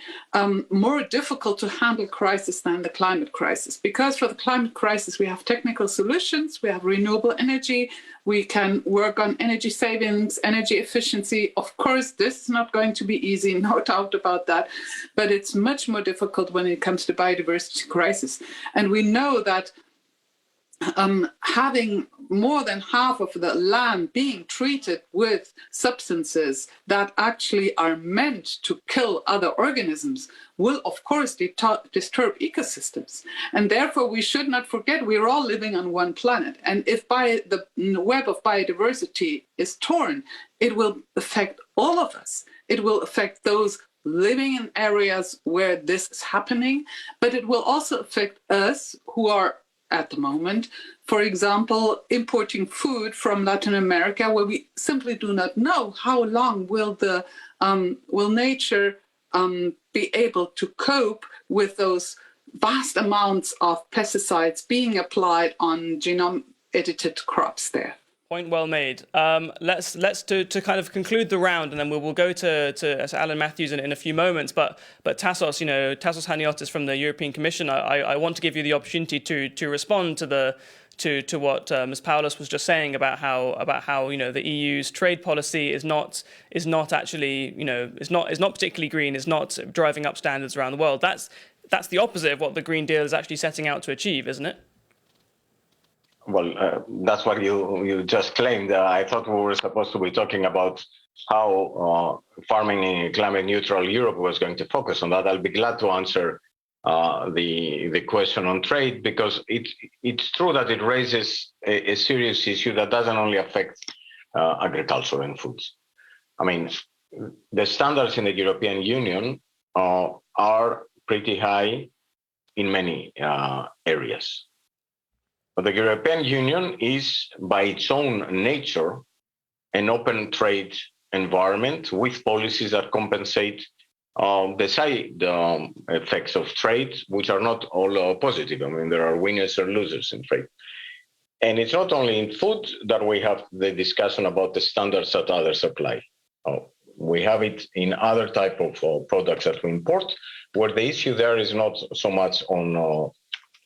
more difficult to handle crisis than the climate crisis. Because for the climate crisis, we have technical solutions, we have renewable energy, we can work on energy savings, energy efficiency. Of course, this is not going to be easy, no doubt about that, but it's much more difficult when it comes to biodiversity crisis. And we know that having more than half of the land being treated with substances that actually are meant to kill other organisms will, of course, disturb ecosystems. And therefore, we should not forget we're all living on one planet. And if the web of biodiversity is torn, it will affect all of us. It will affect those living in areas where this is happening, but it will also affect us who are at the moment, for example, importing food from Latin America, where we simply do not know how long will nature be able to cope with those vast amounts of pesticides being applied on genome-edited crops there. Point well made. Let's to kind of conclude the round, and then we'll go to Alan Matthews in a few moments. But Tassos, Tassos Haniotis from the European Commission, I want to give you the opportunity to respond to what Ms. Paulus was just saying about how the EU's trade policy is not actually is not particularly green, is not driving up standards around the world. That's the opposite of what the Green Deal is actually setting out to achieve, isn't it? Well, that's what you just claimed. I thought we were supposed to be talking about how farming in climate neutral Europe was going to focus on that. I'll be glad to answer the question on trade, because it's true that it raises a serious issue that doesn't only affect agriculture and foods. I mean, the standards in the European Union are pretty high in many areas. But the European Union is, by its own nature, an open trade environment with policies that compensate the side effects of trade, which are not all positive. I mean, there are winners or losers in trade. And it's not only in food that we have the discussion about the standards that others apply. We have it in other type of products that we import, where the issue there is not so much on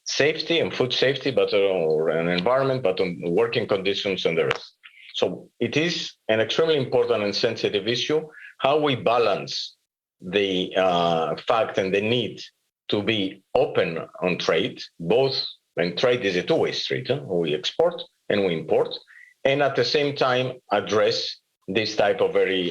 safety and food safety, but or an environment, but on working conditions and the rest. So it is an extremely important and sensitive issue, how we balance the fact and the need to be open on trade, both, and trade is a two-way street, we export and we import, and at the same time address this type of very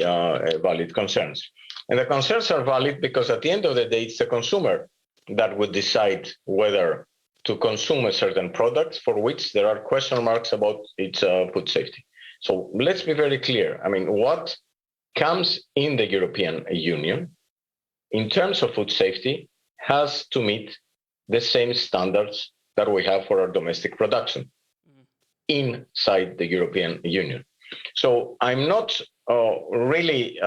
valid concerns. And the concerns are valid because at the end of the day, it's the consumer that would decide whether to consume a certain product for which there are question marks about its food safety. So let's be very clear. I mean, what comes in the European Union in terms of food safety has to meet the same standards that we have for our domestic production inside the European Union. So I'm not really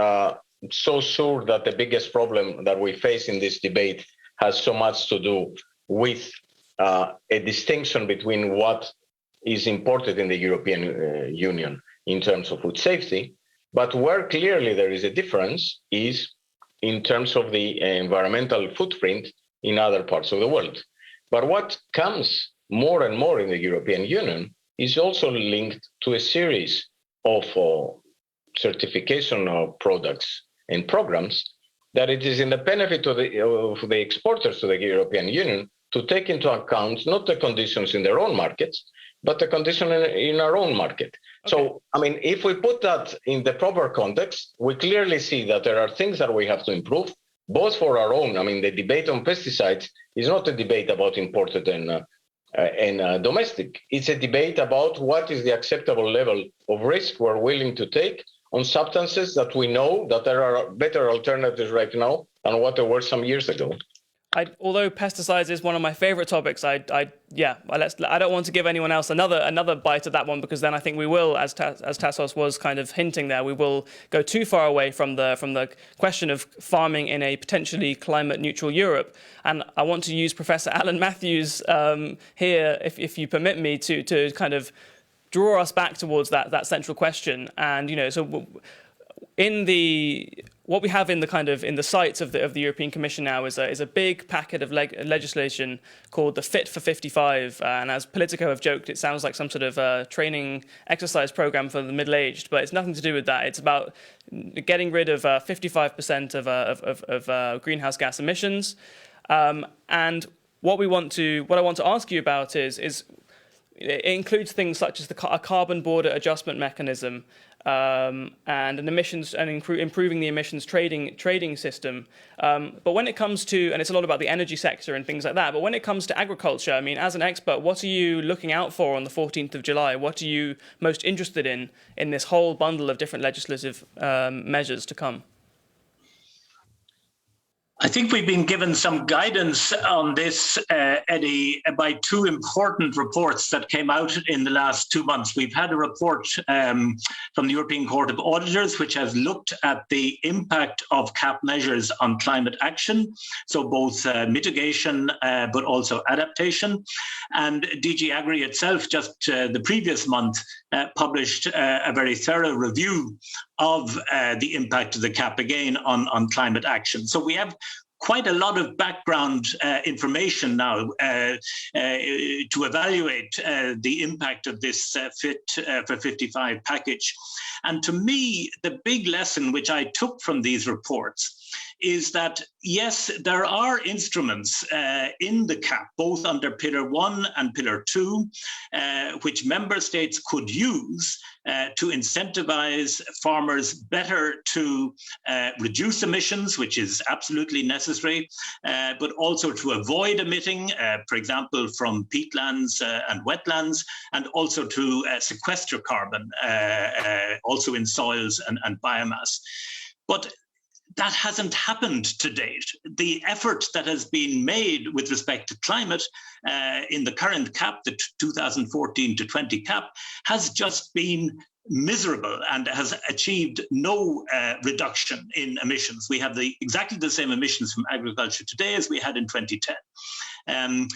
so sure that the biggest problem that we face in this debate has so much to do with a distinction between what is imported in the European Union in terms of food safety, but where clearly there is a difference is in terms of the environmental footprint in other parts of the world. But what comes more and more in the European Union is also linked to a series of certification of products and programs that it is in the benefit of the exporters to the European Union to take into account not the conditions in their own markets, but the condition in our own market. Okay. So, I mean, if we put that in the proper context, we clearly see that there are things that we have to improve, both for our own. I mean, the debate on pesticides is not a debate about imported and domestic. It's a debate about what is the acceptable level of risk we're willing to take on substances that we know that there are better alternatives right now than what there were some years ago. although pesticides is one of my favorite topics, I don't want to give anyone else another bite at that one, because then I think we will, as Tassos was kind of hinting there, we will go too far away from the question of farming in a potentially climate neutral Europe. And I want to use Professor Alan Matthews here, if you permit me, to kind of draw us back towards that central question. And so what we have in the sights of the European Commission now is a big packet of legislation called the Fit for 55, and as Politico have joked, it sounds like some sort of training exercise program for the middle-aged, but it's nothing to do with that. It's about getting rid of 55% of greenhouse gas emissions, and what I want to ask you about is it includes things such as a carbon border adjustment mechanism, and improving the emissions trading system. But when it comes to, and it's a lot about the energy sector and things like that, but when it comes to agriculture, I mean, as an expert, what are you looking out for on the 14th of July? What are you most interested in this whole bundle of different legislative measures to come? I think we've been given some guidance on this, Eddie, by two important reports that came out in the last 2 months. We've had a report from the European Court of Auditors, which has looked at the impact of CAP measures on climate action, so both mitigation but also adaptation. And DG Agri itself, just the previous month, published a very thorough review of the impact of the CAP again on climate action. So we have quite a lot of background information now to evaluate the impact of this Fit for 55 package. And to me, the big lesson which I took from these reports is that, yes, there are instruments in the CAP, both under Pillar 1 and Pillar 2, which member states could use to incentivize farmers better to reduce emissions, which is absolutely necessary, but also to avoid emitting, for example, from peatlands and wetlands, and also to sequester carbon, also in soils and biomass. But that hasn't happened to date. The effort that has been made with respect to climate in the current CAP, the 2014 to 20 CAP, has just been miserable and has achieved no reduction in emissions. We have exactly the same emissions from agriculture today as we had in 2010.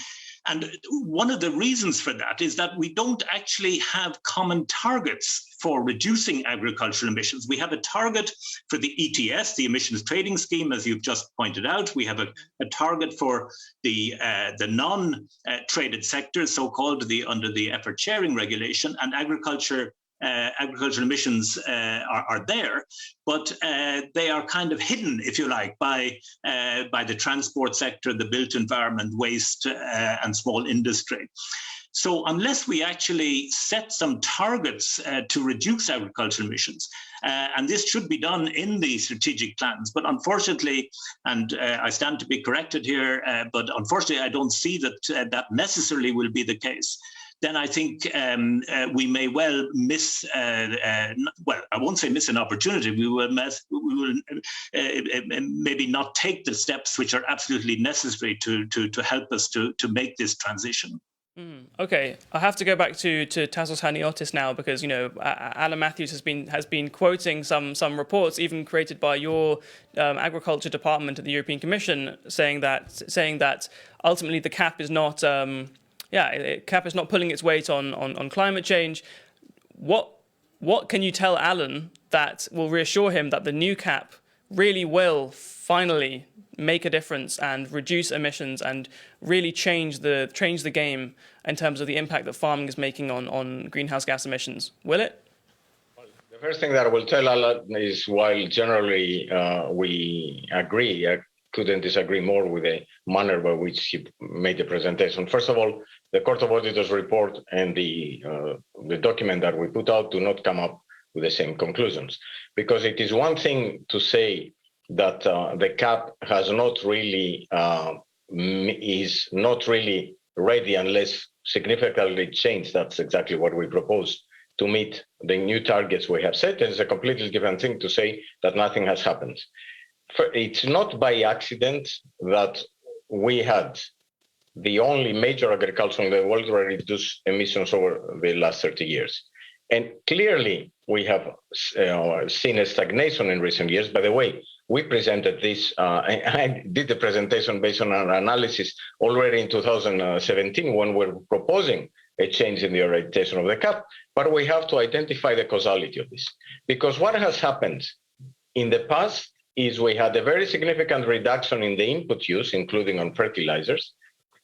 And one of the reasons for that is that we don't actually have common targets for reducing agricultural emissions. We have a target for the ETS, the emissions trading scheme, as you've just pointed out. We have a target for the non-traded sectors, so-called under the effort sharing regulation, and agricultural emissions are there, but they are kind of hidden, if you like, by the transport sector, the built environment, waste, and small industry. So unless we actually set some targets to reduce agricultural emissions, and this should be done in the strategic plans, but unfortunately, and I stand to be corrected here, but unfortunately I don't see that that necessarily will be the case, then I think we may well miss, well, I won't say miss an opportunity, we will maybe not take the steps which are absolutely necessary to help us to make this transition. Okay, I have to go back to Tassos Haniotis now, because Alan Matthews has been quoting some reports, even created by your agriculture department at the European Commission, saying that ultimately the CAP is not CAP is not pulling its weight on climate change. What can you tell Alan that will reassure him that the new CAP really will finally make a difference and reduce emissions and really change the game in terms of the impact that farming is making on greenhouse gas emissions? Will it? Well, the first thing that I will tell Alan is, while generally we agree, I couldn't disagree more with the manner by which he made the presentation. First of all, the Court of Auditors report and the document that we put out do not come up with the same conclusions, because it is one thing to say that the CAP has not really is not really ready unless significantly changed. That's exactly what we propose to meet the new targets we have set. And it's a completely different thing to say that nothing has happened. It's not by accident that we had the only major agriculture in the world where it reduced emissions over the last 30 years. And clearly, we have seen a stagnation in recent years. By the way, we presented this, I did the presentation based on our analysis already in 2017 when we were proposing a change in the orientation of the CAP, but we have to identify the causality of this. Because what has happened in the past is we had a very significant reduction in the input use, including on fertilizers,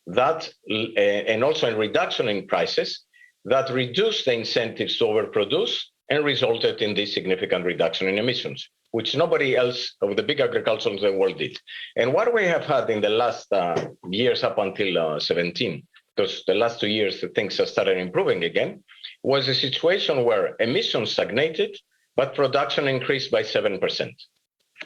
that and also a reduction in prices that reduced the incentives to overproduce and resulted in this significant reduction in emissions, which nobody else of the big agriculture in the world did. And what we have had in the last years up until 17, because the last 2 years things have started improving again, was a situation where emissions stagnated, but production increased by 7%.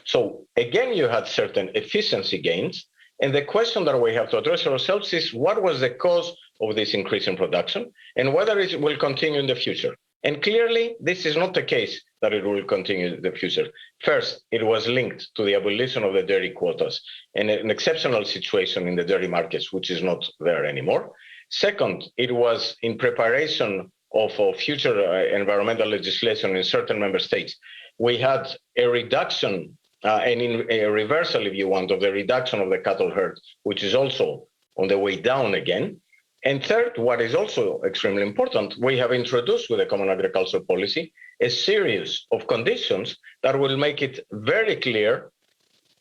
So again, you had certain efficiency gains. And the question that we have to address ourselves is what was the cause of this increase in production and whether it will continue in the future. And clearly, this is not the case that it will continue in the future. First, it was linked to the abolition of the dairy quotas and an exceptional situation in the dairy markets, which is not there anymore. Second, it was in preparation of future environmental legislation in certain member states. We had a reduction and in a reversal, if you want, of the reduction of the cattle herd, which is also on the way down again. And third, what is also extremely important, we have introduced with the Common Agricultural Policy a series of conditions that will make it very clear,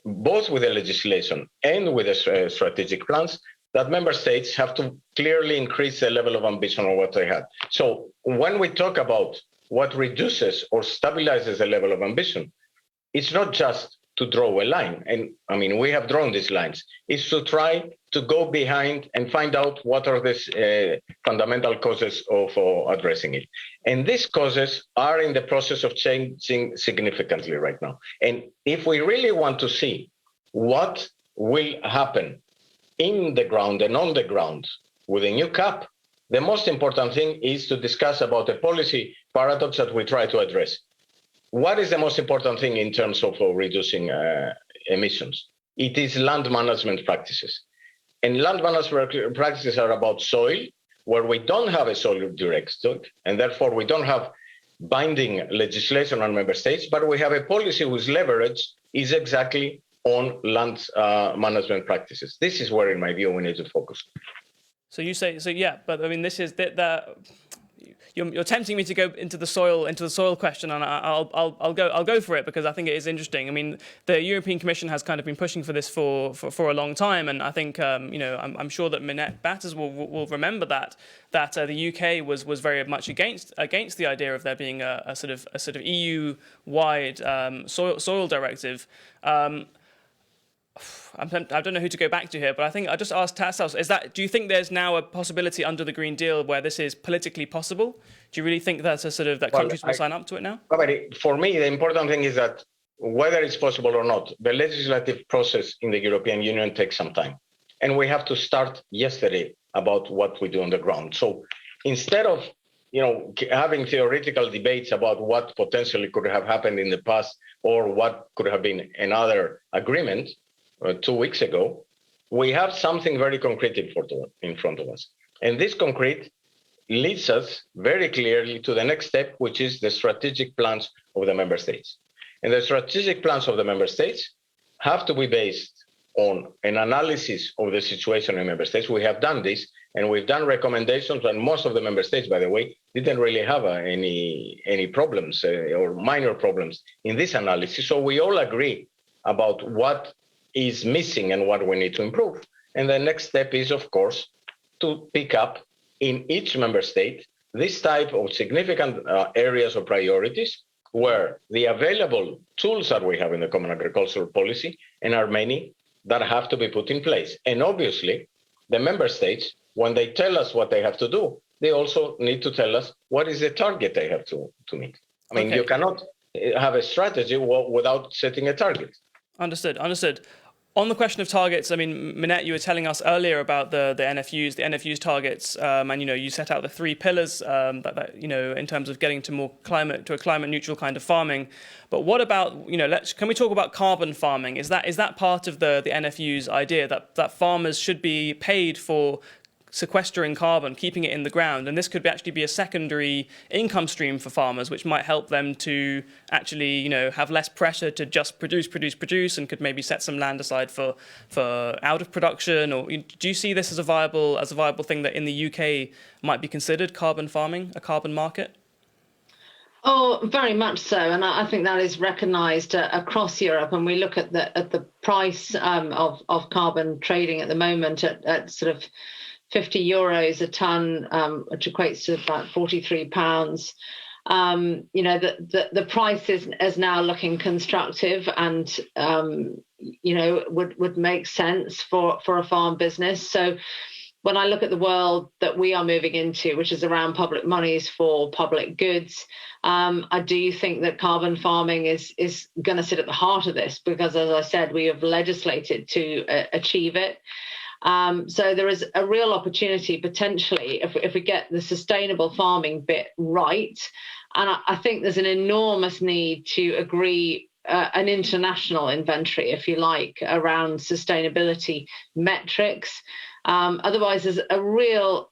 both with the legislation and with the strategic plans, that member states have to clearly increase the level of ambition of what they had. So when we talk about what reduces or stabilizes the level of ambition, it's not just to draw a line, and I mean, we have drawn these lines, it's to try to go behind and find out what are the fundamental causes of addressing it. And these causes are in the process of changing significantly right now. And if we really want to see what will happen in the ground and on the ground with a new CAP, the most important thing is to discuss about the policy paradox that we try to address. What is the most important thing in terms of reducing emissions? It is land management practices. And land management practices are about soil, where we don't have a soil directive, and therefore we don't have binding legislation on member states, but we have a policy whose leverage is exactly on land management practices. This is where, in my view, we need to focus. So you say, so yeah, but I mean, this is that. You're tempting me to go into the soil question, and I'll go for it because I think it is interesting. I mean, the European Commission has kind of been pushing for this for a long time, and I think I'm sure that Minette Batters will remember that the UK was very much against the idea of there being a sort of EU-wide soil directive. I don't know who to go back to here, but I think I just asked Tassos, do you think there's now a possibility under the Green Deal where this is politically possible? Do you really think that's that countries will sign up to it now? For me, the important thing is that whether it's possible or not, the legislative process in the European Union takes some time. And we have to start yesterday about what we do on the ground. So instead of having theoretical debates about what potentially could have happened in the past or what could have been another agreement, 2 weeks ago, we have something very concrete in front of us. And this concrete leads us very clearly to the next step, which is the strategic plans of the member states. And the strategic plans of the member states have to be based on an analysis of the situation in member states. We have done this, and we've done recommendations, and most of the member states, by the way, didn't really have any problems or minor problems in this analysis. So we all agree about what is missing and what we need to improve. And the next step is, of course, to pick up in each member state this type of significant areas of priorities where the available tools that we have in the Common Agricultural Policy, and are many, that have to be put in place. And obviously, the member states, when they tell us what they have to do, they also need to tell us what is the target they have to meet. I mean, You cannot have a strategy without setting a target. Understood. On the question of targets, I mean, Minette, you were telling us earlier about the NFU's targets, and you set out the 3 pillars that in terms of getting to a climate neutral kind of farming. But what about can we talk about carbon farming? Is that part of the NFU's idea that farmers should be paid for sequestering carbon, keeping it in the ground, and this could actually be a secondary income stream for farmers, which might help them to actually, have less pressure to just produce, and could maybe set some land aside for out of production? Or do you see this as a viable thing that in the UK might be considered, carbon farming, a carbon market? Oh, very much so, and I think that is recognised across Europe. And we look at the price of carbon trading at the moment at sort of €50 a tonne, which equates to about £43. The price is now looking constructive, and would make sense for a farm business. So when I look at the world that we are moving into, which is around public monies for public goods, I do think that carbon farming is going to sit at the heart of this, because, as I said, we have legislated to achieve it. So there is a real opportunity potentially if we get the sustainable farming bit right. And I think there's an enormous need to agree an international inventory, if you like, around sustainability metrics. Otherwise, there's a real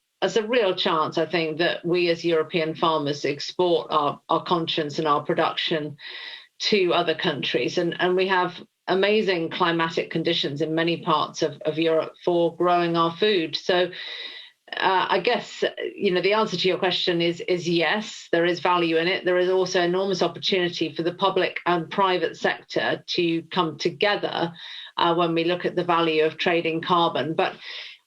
chance, I think, that we as European farmers export our conscience and our production to other countries. And we have amazing climatic conditions in many parts of Europe for growing our food. So I guess, the answer to your question is yes, there is value in it. There is also enormous opportunity for the public and private sector to come together when we look at the value of trading carbon. But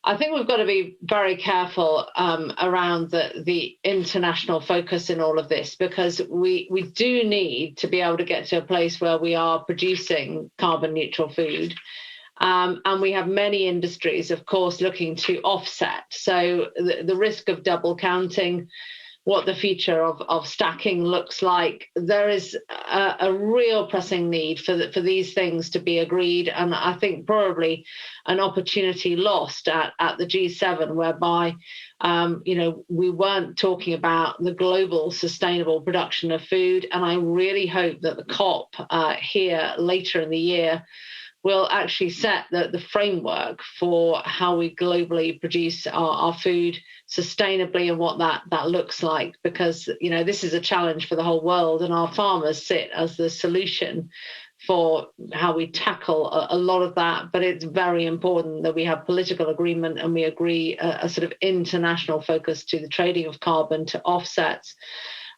I think we've got to be very careful around the international focus in all of this, because we do need to be able to get to a place where we are producing carbon neutral food. And we have many industries, of course, looking to offset. So the risk of double counting, what the future of stacking looks like, there is a real pressing need for these things to be agreed. And I think probably an opportunity lost at the G7, whereby we weren't talking about the global sustainable production of food. And I really hope that the COP here later in the year will actually set the framework for how we globally produce our food sustainably and what that looks like, because this is a challenge for the whole world, and our farmers sit as the solution for how we tackle a lot of that. But it's very important that we have political agreement and we agree a sort of international focus to the trading of carbon, to offsets,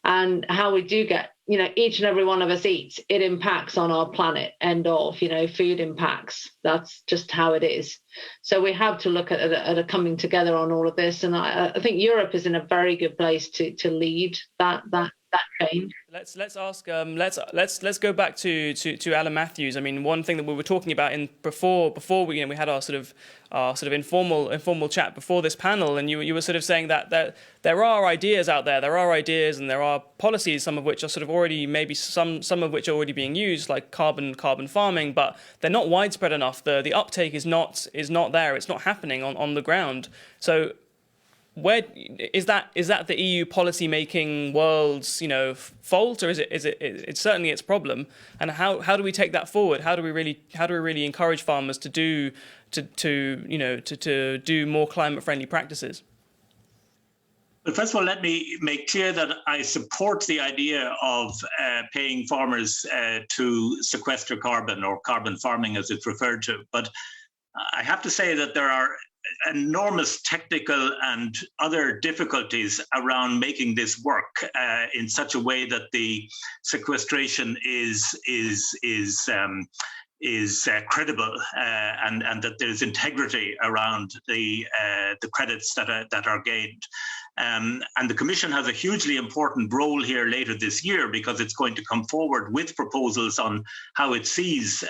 and how we do get, each and every one of us eats, it impacts on our planet. End of, food impacts. That's just how it is. So we have to look at a coming together on all of this. And I think Europe is in a very good place to lead that change. Let's ask. Let's go back to Alan Matthews. I mean, one thing that we were talking about before we had our sort of informal chat before this panel, and you were sort of saying that there are ideas out there. There are ideas and there are policies, some of which are sort of already, maybe some of which are already being used, like carbon farming, but they're not widespread enough. The uptake is not there. It's not happening on the ground. So where is that the EU policy making world's fault, or is it's certainly its problem? And how do we take that forward? How do we really encourage farmers to do more climate friendly practices? Well, first of all, let me make clear that I support the idea of paying farmers to sequester carbon, or carbon farming as it's referred to. But I have to say that there are enormous technical and other difficulties around making this work in such a way that the sequestration is credible and that there's integrity around the credits that are gained. And the Commission has a hugely important role here later this year, because it's going to come forward with proposals on how it sees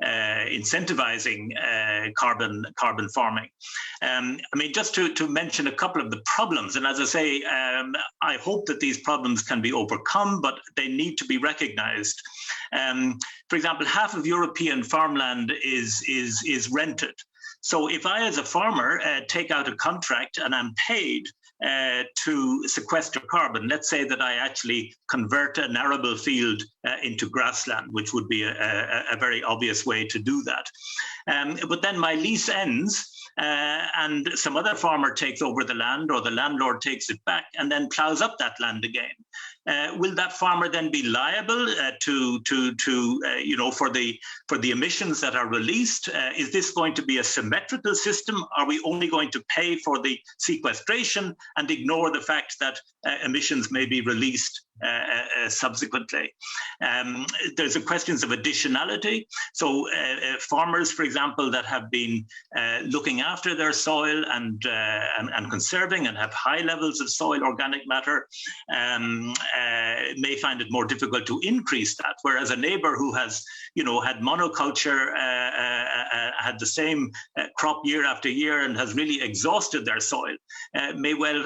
incentivizing carbon farming. I mean, just to mention a couple of the problems, and as I say, I hope that these problems can be overcome, but they need to be recognized. For example, half of European farmland is rented. So if I, as a farmer, take out a contract and I'm paid to sequester carbon, let's say that I actually convert an arable field into grassland, which would be a very obvious way to do that. But then my lease ends, and some other farmer takes over the land, or the landlord takes it back and then plows up that land again. Will that farmer then be liable for the emissions that are released? Is this going to be a symmetrical system? Are we only going to pay for the sequestration and ignore the fact that emissions may be released subsequently? There's a questions of additionality. So farmers, for example, that have been looking after their soil and conserving and have high levels of soil organic matter may find it more difficult to increase that, whereas a neighbor who has, had monoculture, had the same crop year after year and has really exhausted their soil, may well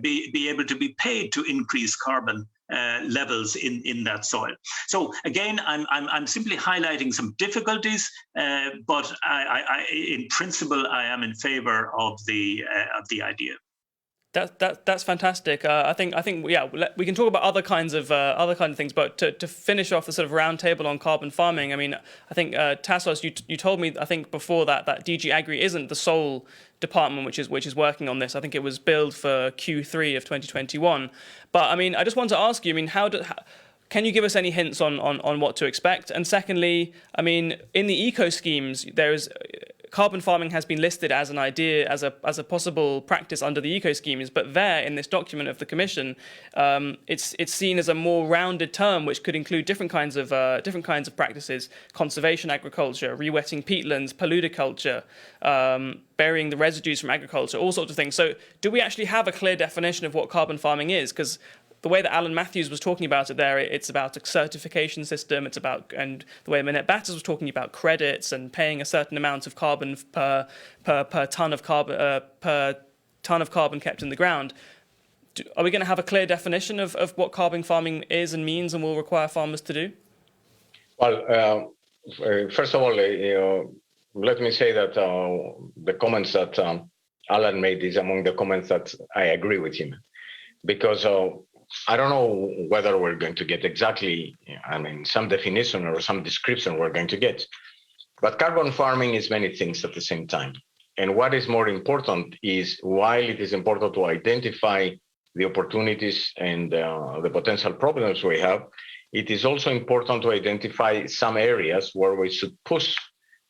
be able to be paid to increase carbon levels in that soil. So again, I'm simply highlighting some difficulties, but in principle, I am in favour of the idea. That's fantastic. I think yeah, we can talk about other kinds of things, but to finish off the sort of roundtable on carbon farming, I mean, I think Tassos, you told me, I think before that DG Agri isn't the sole department which is working on this. I think it was billed for Q3 of 2021. But I mean, I just want to ask you, I mean, can you give us any hints on what to expect? And secondly, I mean, in the eco schemes, carbon farming has been listed as an idea, as a possible practice under the eco schemes, but there in this document of the Commission, it's seen as a more rounded term, which could include different kinds of practices: conservation agriculture, rewetting peatlands, paludiculture, burying the residues from agriculture, all sorts of things. So, do we actually have a clear definition of what carbon farming is? Because the way that Alan Matthews was talking about it there, it's about a certification system. It's about, and the way Minette Batters was talking about credits and paying a certain amount of carbon per ton of carbon kept in the ground. Are we going to have a clear definition of what carbon farming is and means, and will require farmers to do? Well, first of all, let me say that the comments that Alan made is among the comments that I agree with him, because I don't know whether we're going to get exactly, some definition or some description we're going to get. But carbon farming is many things at the same time. And what is more important is, while it is important to identify the opportunities and the potential problems we have, it is also important to identify some areas where we should push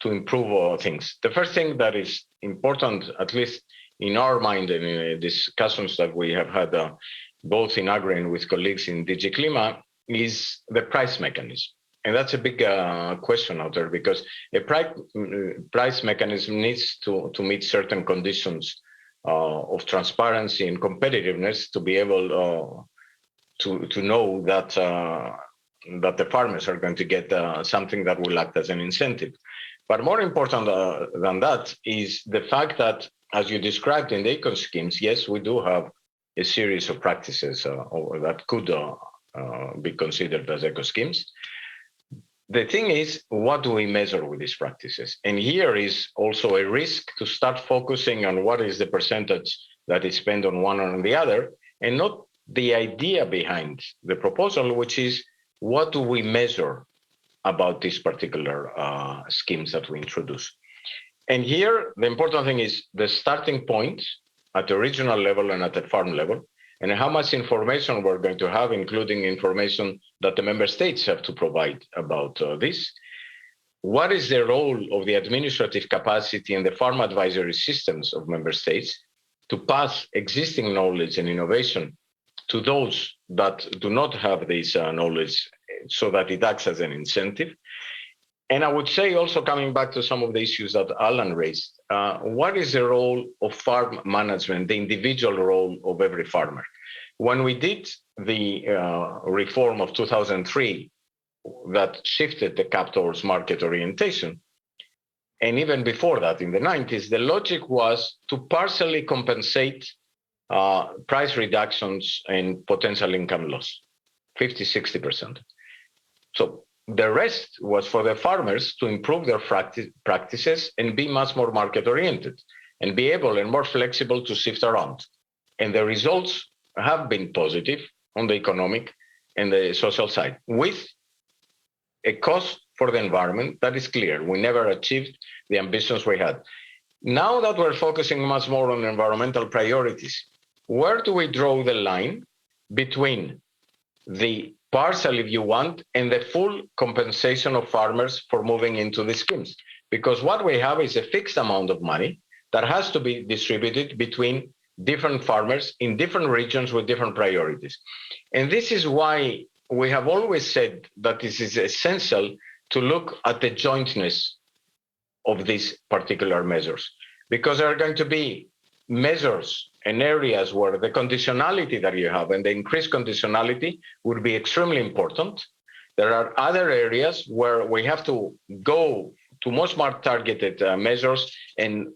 to improve things. The first thing that is important, at least in our mind and in the discussions that we have had both in Agri and with colleagues in DG Klima, is the price mechanism. And that's a big question out there, because a price mechanism needs to meet certain conditions of transparency and competitiveness to be able to know that the farmers are going to get something that will act as an incentive. But more important than that is the fact that, as you described in the eco schemes, yes, we do have a series of practices that could be considered as eco schemes. The thing is, what do we measure with these practices? And here is also a risk to start focusing on what is the percentage that is spent on one or on the other, and not the idea behind the proposal, which is, what do we measure about these particular schemes that we introduce? And here, the important thing is the starting point at the regional level and at the farm level, and how much information we're going to have, including information that the member states have to provide about this. What is the role of the administrative capacity and the farm advisory systems of member states to pass existing knowledge and innovation to those that do not have this knowledge, so that it acts as an incentive? And I would say also, coming back to some of the issues that Alan raised, what is the role of farm management, the individual role of every farmer? When we did the reform of 2003 that shifted the CAP towards market orientation, and even before that in the 90s, the logic was to partially compensate price reductions and potential income loss, 50, 60%. So the rest was for the farmers to improve their practices and be much more market oriented and be able and more flexible to shift around. And the results have been positive on the economic and the social side, with a cost for the environment that is clear. We never achieved the ambitions we had. Now that we're focusing much more on environmental priorities, where do we draw the line between the partial, if you want, and the full compensation of farmers for moving into these schemes? Because what we have is a fixed amount of money that has to be distributed between different farmers in different regions with different priorities. And this is why we have always said that this is essential to look at the jointness of these particular measures, because there are going to be measures and areas where the conditionality that you have and the increased conditionality would be extremely important. There are other areas where we have to go to more smart targeted measures and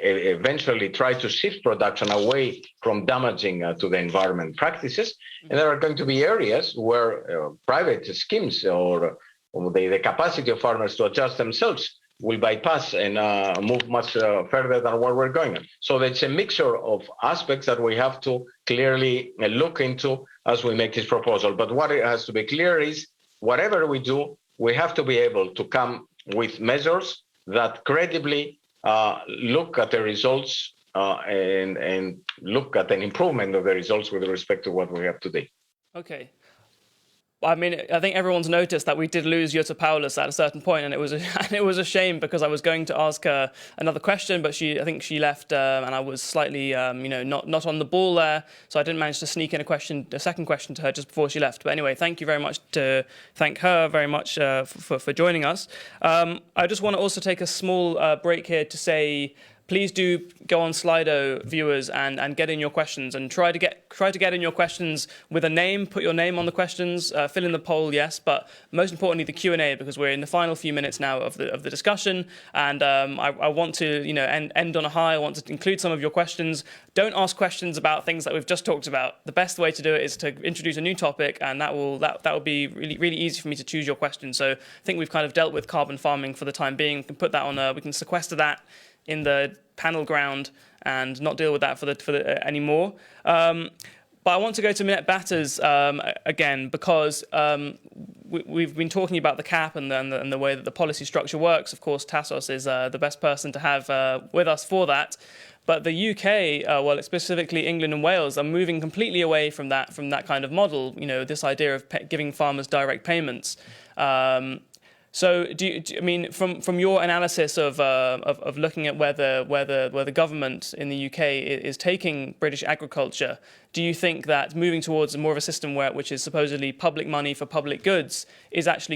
eventually try to shift production away from damaging to the environment practices. And there are going to be areas where private schemes or the capacity of farmers to adjust themselves will bypass and move much further than where we're going. So it's a mixture of aspects that we have to clearly look into as we make this proposal. But what it has to be clear is, whatever we do, we have to be able to come with measures that credibly look at the results and look at an improvement of the results with respect to what we have today. Okay. I mean, I think everyone's noticed that we did lose Jutta Paulus at a certain point, and it was a shame, because I was going to ask her another question, but I think she left, and I was slightly, not on the ball there, so I didn't manage to sneak in a second question to her just before she left. But anyway, thank you very much thank her very much for joining us. I just want to also take a small break here to say, please do go on Slido, viewers, and get in your questions, and try to get in your questions with a name. Put your name on the questions. Fill in the poll, yes, but most importantly the Q&A, because we're in the final few minutes now of the discussion, and I want to end on a high. I want to include some of your questions. Don't ask questions about things that we've just talked about. The best way to do it is to introduce a new topic, and that will be really, really easy for me to choose your question. So I think we've kind of dealt with carbon farming for the time being. We can put that on. We can sequester that in the panel ground and not deal with that for the anymore. But I want to go to Minette Batters again, because we've been talking about the CAP and the way that the policy structure works. Of course, Tassos is the best person to have with us for that. But the UK, specifically England and Wales, are moving completely away from that kind of model. This idea of giving farmers direct payments. So, I mean, from your analysis of looking at where the government in the UK is taking British agriculture, do you think that moving towards more of a system which is supposedly public money for public goods is that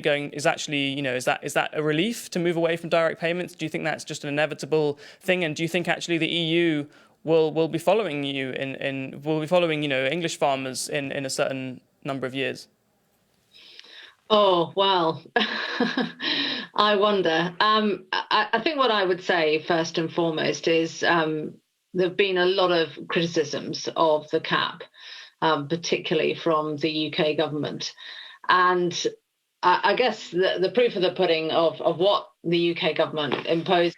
a relief to move away from direct payments? Do you think that's just an inevitable thing? And do you think actually the EU will be following you English farmers in a certain number of years? Oh, well, I wonder. I think what I would say first and foremost is there have been a lot of criticisms of the CAP, particularly from the UK government. And I guess the proof of the pudding of what the UK government imposed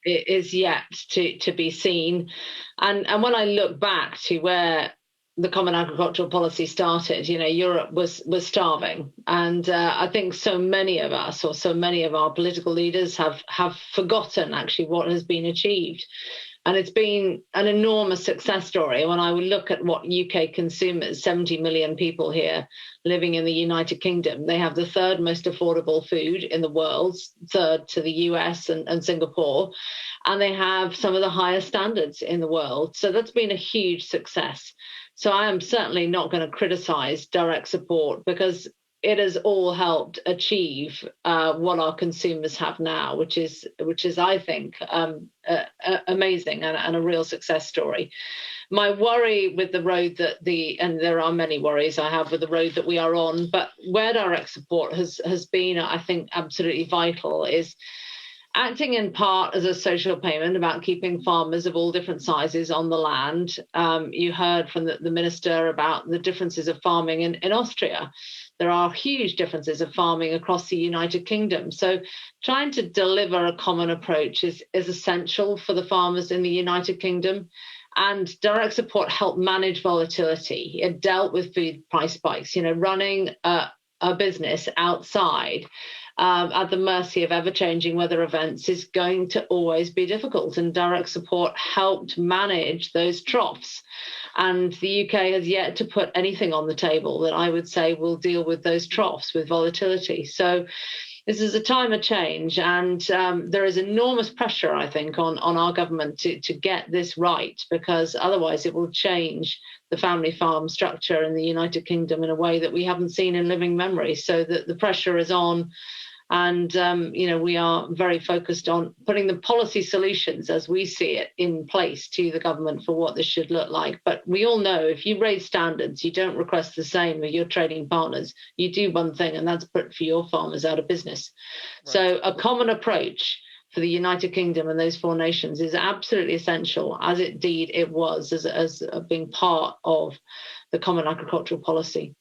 is yet to be seen. And when I look back to where the Common Agricultural Policy started, Europe was starving. And I think so many of us, or so many of our political leaders have forgotten actually what has been achieved. And it's been an enormous success story. When I would look at what UK consumers, 70 million people here living in the United Kingdom, they have the third most affordable food in the world, third to the US and Singapore, and they have some of the highest standards in the world. So that's been a huge success. So I am certainly not going to criticize direct support, because it has all helped achieve what our consumers have now, which is I think amazing and a real success story. My worry with the road and there are many worries I have with the road that we are on, but where direct support has been, I think, absolutely vital is acting in part as a social payment about keeping farmers of all different sizes on the land. You heard from the minister about the differences of farming in Austria. There are huge differences of farming across the United Kingdom. So trying to deliver a common approach is essential for the farmers in the United Kingdom. And direct support helped manage volatility. It dealt with food price spikes, running a business outside at the mercy of ever-changing weather events is going to always be difficult, and direct support helped manage those troughs. And the UK has yet to put anything on the table that I would say will deal with those troughs, with volatility. So this is a time of change, and there is enormous pressure, I think, on our government to get this right, because otherwise it will change the family farm structure in the United Kingdom in a way that we haven't seen in living memory. So that the pressure is on. And, we are very focused on putting the policy solutions as we see it in place to the government for what this should look like. But we all know if you raise standards, you don't request the same with your trading partners. You do one thing, and that's put for your farmers out of business. Right. So a common approach for the United Kingdom and those four nations is absolutely essential, as indeed it was as being part of the common agricultural policy.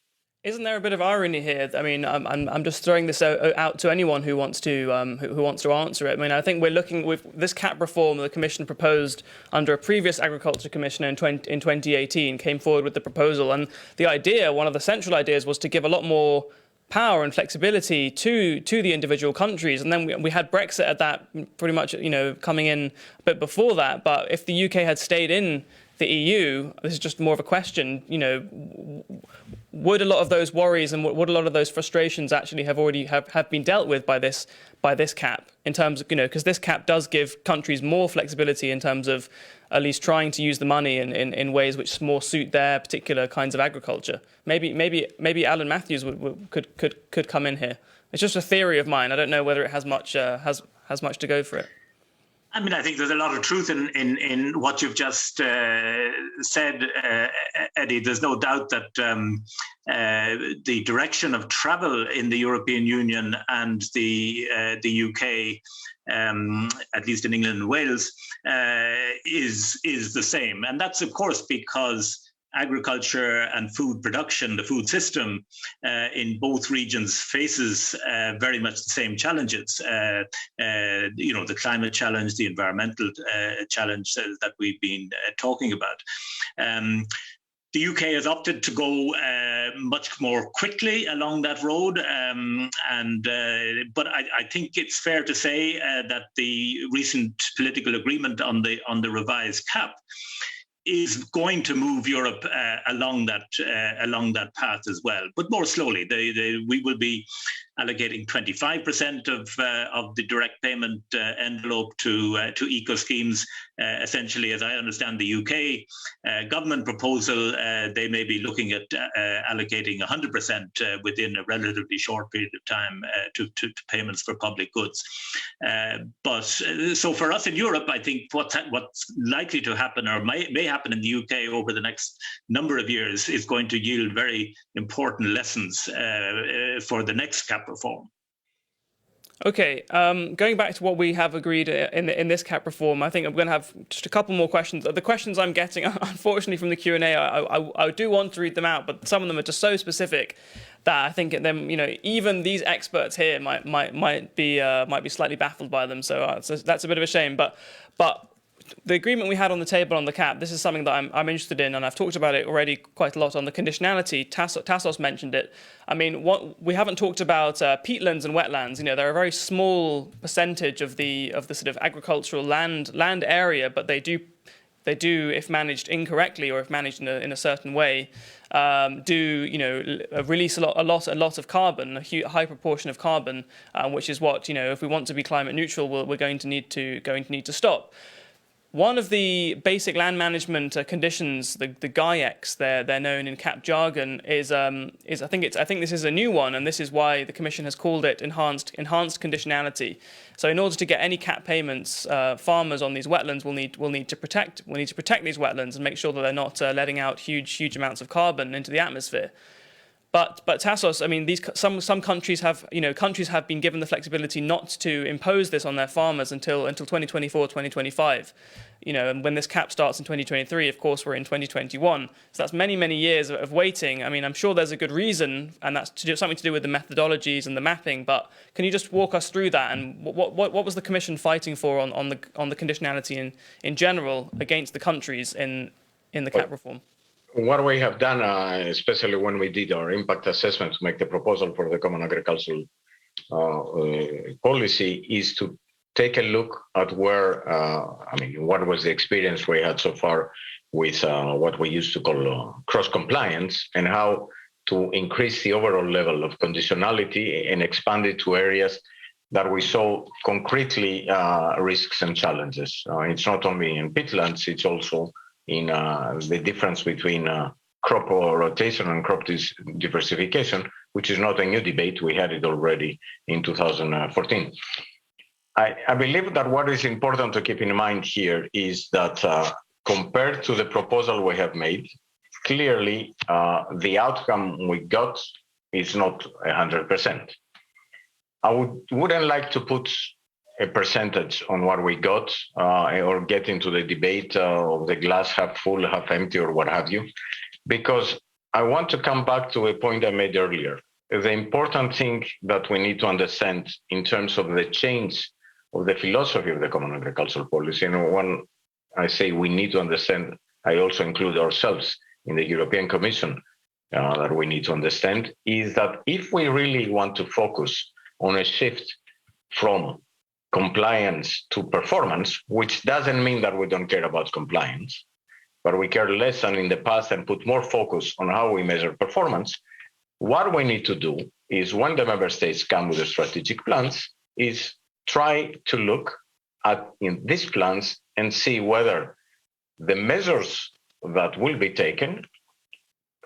Isn't there a bit of irony here? I mean, I'm just throwing this out to anyone who wants to answer it. I mean, I think we're looking with this CAP reform the Commission proposed under a previous Agriculture Commissioner in 2018 came forward with the proposal, and the idea, one of the central ideas, was to give a lot more power and flexibility to the individual countries. And then we had Brexit at that, pretty much, coming in a bit before that. But if the UK had stayed in the EU, this is just more of a question, would a lot of those worries and would a lot of those frustrations actually have already have been dealt with by this cap, in terms of, because this cap does give countries more flexibility in terms of at least trying to use the money in ways which more suit their particular kinds of agriculture. Maybe Alan Matthews could come in here. It's just a theory of mine. I don't know whether it has much to go for it. I mean, I think there's a lot of truth in what you've just said, Eddie. There's no doubt that the direction of travel in the European Union and the UK, at least in England and Wales, is the same. And that's, of course, because agriculture and food production, the food system in both regions faces very much the same challenges. The climate challenge, the environmental challenge that we've been talking about. The UK has opted to go much more quickly along that road, but I think it's fair to say that the recent political agreement on the revised CAP is going to move Europe along that path as well, but more slowly. We will be allocating 25% of the direct payment envelope to eco schemes. Essentially, as I understand the UK government proposal, they may be looking at allocating 100% within a relatively short period of time to payments for public goods. But so for us in Europe, I think what's likely to happen or may happen in the UK over the next number of years is going to yield very important lessons for the next CAP reform. Okay, going back to what we have agreed in this CAP reform, I think I'm going to have just a couple more questions. The questions I'm getting, unfortunately, from the Q&A, I do want to read them out, but some of them are just so specific that I think even these experts here might be slightly baffled by them. So that's a bit of a shame. But the agreement we had on the table on the CAP, this is something that I'm interested in, and I've talked about it already quite a lot on the conditionality. Tassos mentioned it. I mean, we haven't talked about peatlands and wetlands. They're a very small percentage of the sort of agricultural land area, but they do, if managed incorrectly or if managed in a certain way, release a lot of carbon, a high proportion of carbon, which is what if we want to be climate neutral, we're going to need to stop. One of the basic land management conditions, the GAIEX, they're known in CAP jargon, is I think this is a new one, and this is why the Commission has called it enhanced conditionality. So in order to get any CAP payments, farmers on these wetlands will need to protect these wetlands and make sure that they're not letting out huge amounts of carbon into the atmosphere. But Tassos, I mean, some countries have been given the flexibility not to impose this on their farmers until 2024, 2025. And when this cap starts in 2023, of course, we're in 2021. So that's many years of waiting. I mean, I'm sure there's a good reason, and that's something to do with the methodologies and the mapping. But can you just walk us through that? And what was the Commission fighting for on the conditionality in general against the countries in the cap reform? What we have done, especially when we did our impact assessment to make the proposal for the Common Agricultural Policy, is to take a look at what was the experience we had so far with what we used to call cross-compliance, and how to increase the overall level of conditionality and expand it to areas that we saw concretely risks and challenges. It's not only in peatlands, it's also in the difference between crop rotation and crop diversification, which is not a new debate. We had it already in 2014. I believe that what is important to keep in mind here is that compared to the proposal we have made, clearly the outcome we got is not 100%. I wouldn't like to put a percentage on what we got or get into the debate of the glass half full, half empty, or what have you, because I want to come back to a point I made earlier. The important thing that we need to understand in terms of the change of the philosophy of the Common Agricultural Policy, and when I say we need to understand, I also include ourselves in the European Commission, that we need to understand, is that if we really want to focus on a shift from compliance to performance, which doesn't mean that we don't care about compliance, but we care less than in the past and put more focus on how we measure performance, what we need to do is, when the member states come with the strategic plans, is try to look at in these plans and see whether the measures that will be taken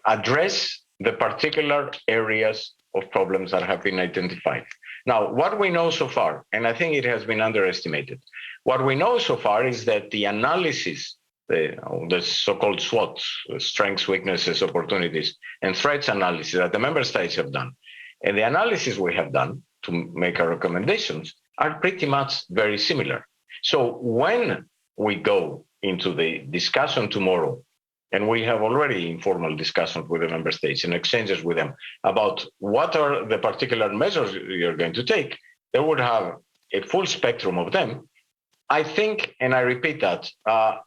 address the particular areas of problems that have been identified. Now, what we know so far, and I think it has been underestimated, what we know so far is that the analysis, the so-called SWOT, strengths, weaknesses, opportunities, and threats analysis that the member states have done, and the analysis we have done to make our recommendations are pretty much very similar. So when we go into the discussion tomorrow, and we have already informal discussions with the member states and exchanges with them about what are the particular measures you're going to take, they would have a full spectrum of them. I think, and I repeat that,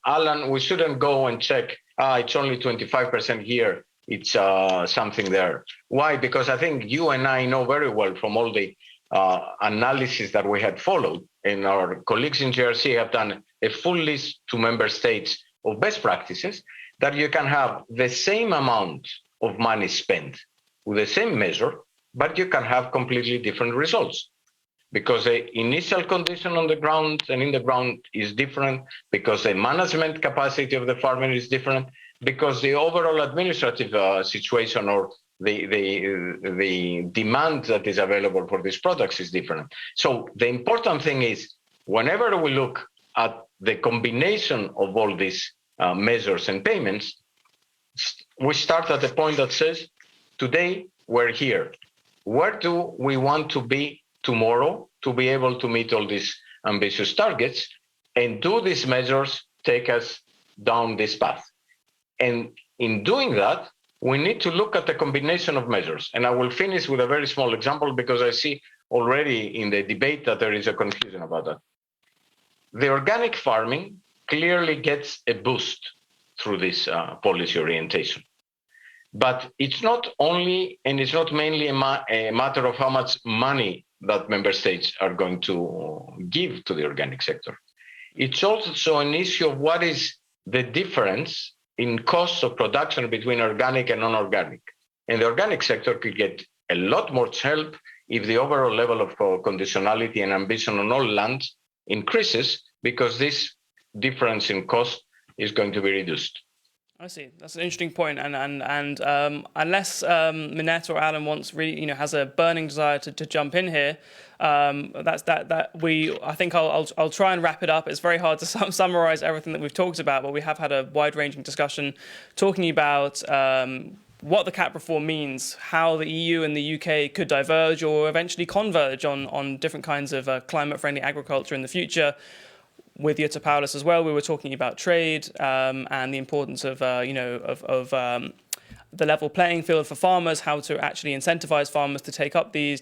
Alan, we shouldn't go and check, it's only 25% here, it's something there. Why? Because I think you and I know very well from all the analysis that we had followed, and our colleagues in GRC have done a full list to member states of best practices, that you can have the same amount of money spent with the same measure, but you can have completely different results. Because the initial condition on the ground and in the ground is different, because the management capacity of the farmer is different, because the overall administrative situation or the demand that is available for these products is different. So the important thing is, whenever we look at the combination of all these measures and payments, we start at the point that says, today we're here. Where do we want to be tomorrow to be able to meet all these ambitious targets? And do these measures take us down this path? And in doing that, we need to look at the combination of measures. And I will finish with a very small example, because I see already in the debate that there is a confusion about that. The organic farming clearly gets a boost through this policy orientation. But it's not only, and it's not mainly a matter of how much money that member states are going to give to the organic sector. It's also an issue of what is the difference in costs of production between organic and non-organic. And the organic sector could get a lot more help if the overall level of conditionality and ambition on all lands increases, because this difference in cost is going to be reduced. I see. That's an interesting point, and unless Minette or Alan has a burning desire to jump in here, I think I'll try and wrap it up. It's very hard to summarize everything that we've talked about, but we have had a wide-ranging discussion talking about what the CAP reform means, how the EU and the UK could diverge or eventually converge on different kinds of climate-friendly agriculture in the future. With Jutta Paulus as well, we were talking about trade and the importance of the level playing field for farmers, how to actually incentivize farmers to take up these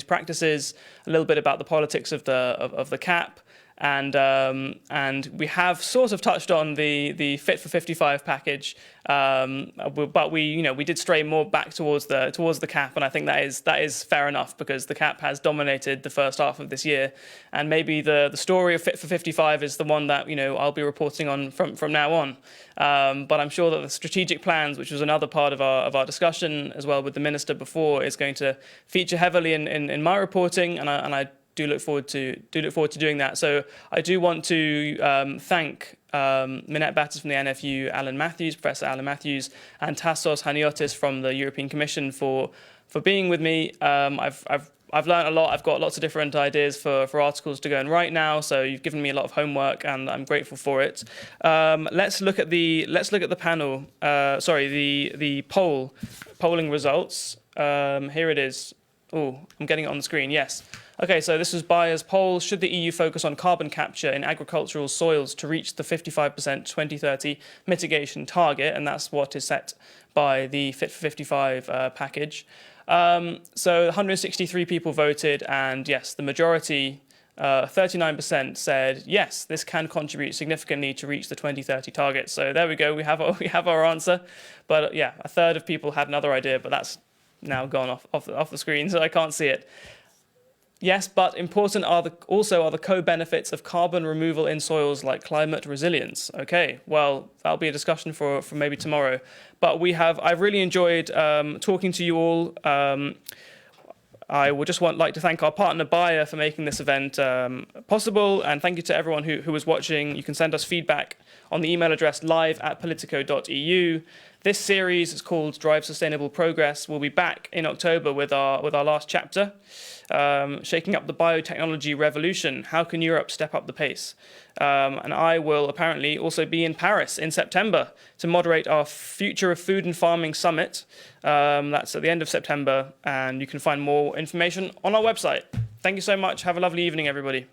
practices. A little bit about the politics of the CAP, and we have sort of touched on the Fit for 55 package, but we did stray more back towards the CAP, and I think that is fair enough, because the CAP has dominated the first half of this year, and maybe the story of Fit for 55 is the one that I'll be reporting on from now on. But I'm sure that the strategic plans, which was another part of our discussion as well with the minister before, is going to feature heavily in my reporting, and I do look forward to doing that. So I do want to thank Minette Batters from the NFU, Professor Alan Matthews, and Tassos Haniotis from the European Commission for being with me. I've learned a lot. I've got lots of different ideas for articles to go and write now. So you've given me a lot of homework, and I'm grateful for it. Let's look at the panel. The polling results. Here it is. Oh, I'm getting it on the screen. Yes. Okay, so this was Bayer's poll. Should the EU focus on carbon capture in agricultural soils to reach the 55% 2030 mitigation target? And that's what is set by the Fit for 55 package. So 163 people voted, and yes, the majority, 39%, said yes, this can contribute significantly to reach the 2030 target. So there we go. We have our answer. But yeah, a third of people had another idea, but that's now gone off the screen, so I can't see it. Yes, but important are the co-benefits of carbon removal in soils like climate resilience. Okay, well, that'll be a discussion for maybe tomorrow. But I've really enjoyed talking to you all. I would just like to thank our partner Bayer for making this event possible, and thank you to everyone who was watching. You can send us feedback on the email address live@politico.eu. This series is called Drive Sustainable Progress. We'll be back in October with our last chapter, shaking up the biotechnology revolution. How can Europe step up the pace? And I will apparently also be in Paris in September to moderate our Future of Food and Farming Summit. That's at the end of September, and you can find more information on our website. Thank you so much. Have a lovely evening, everybody.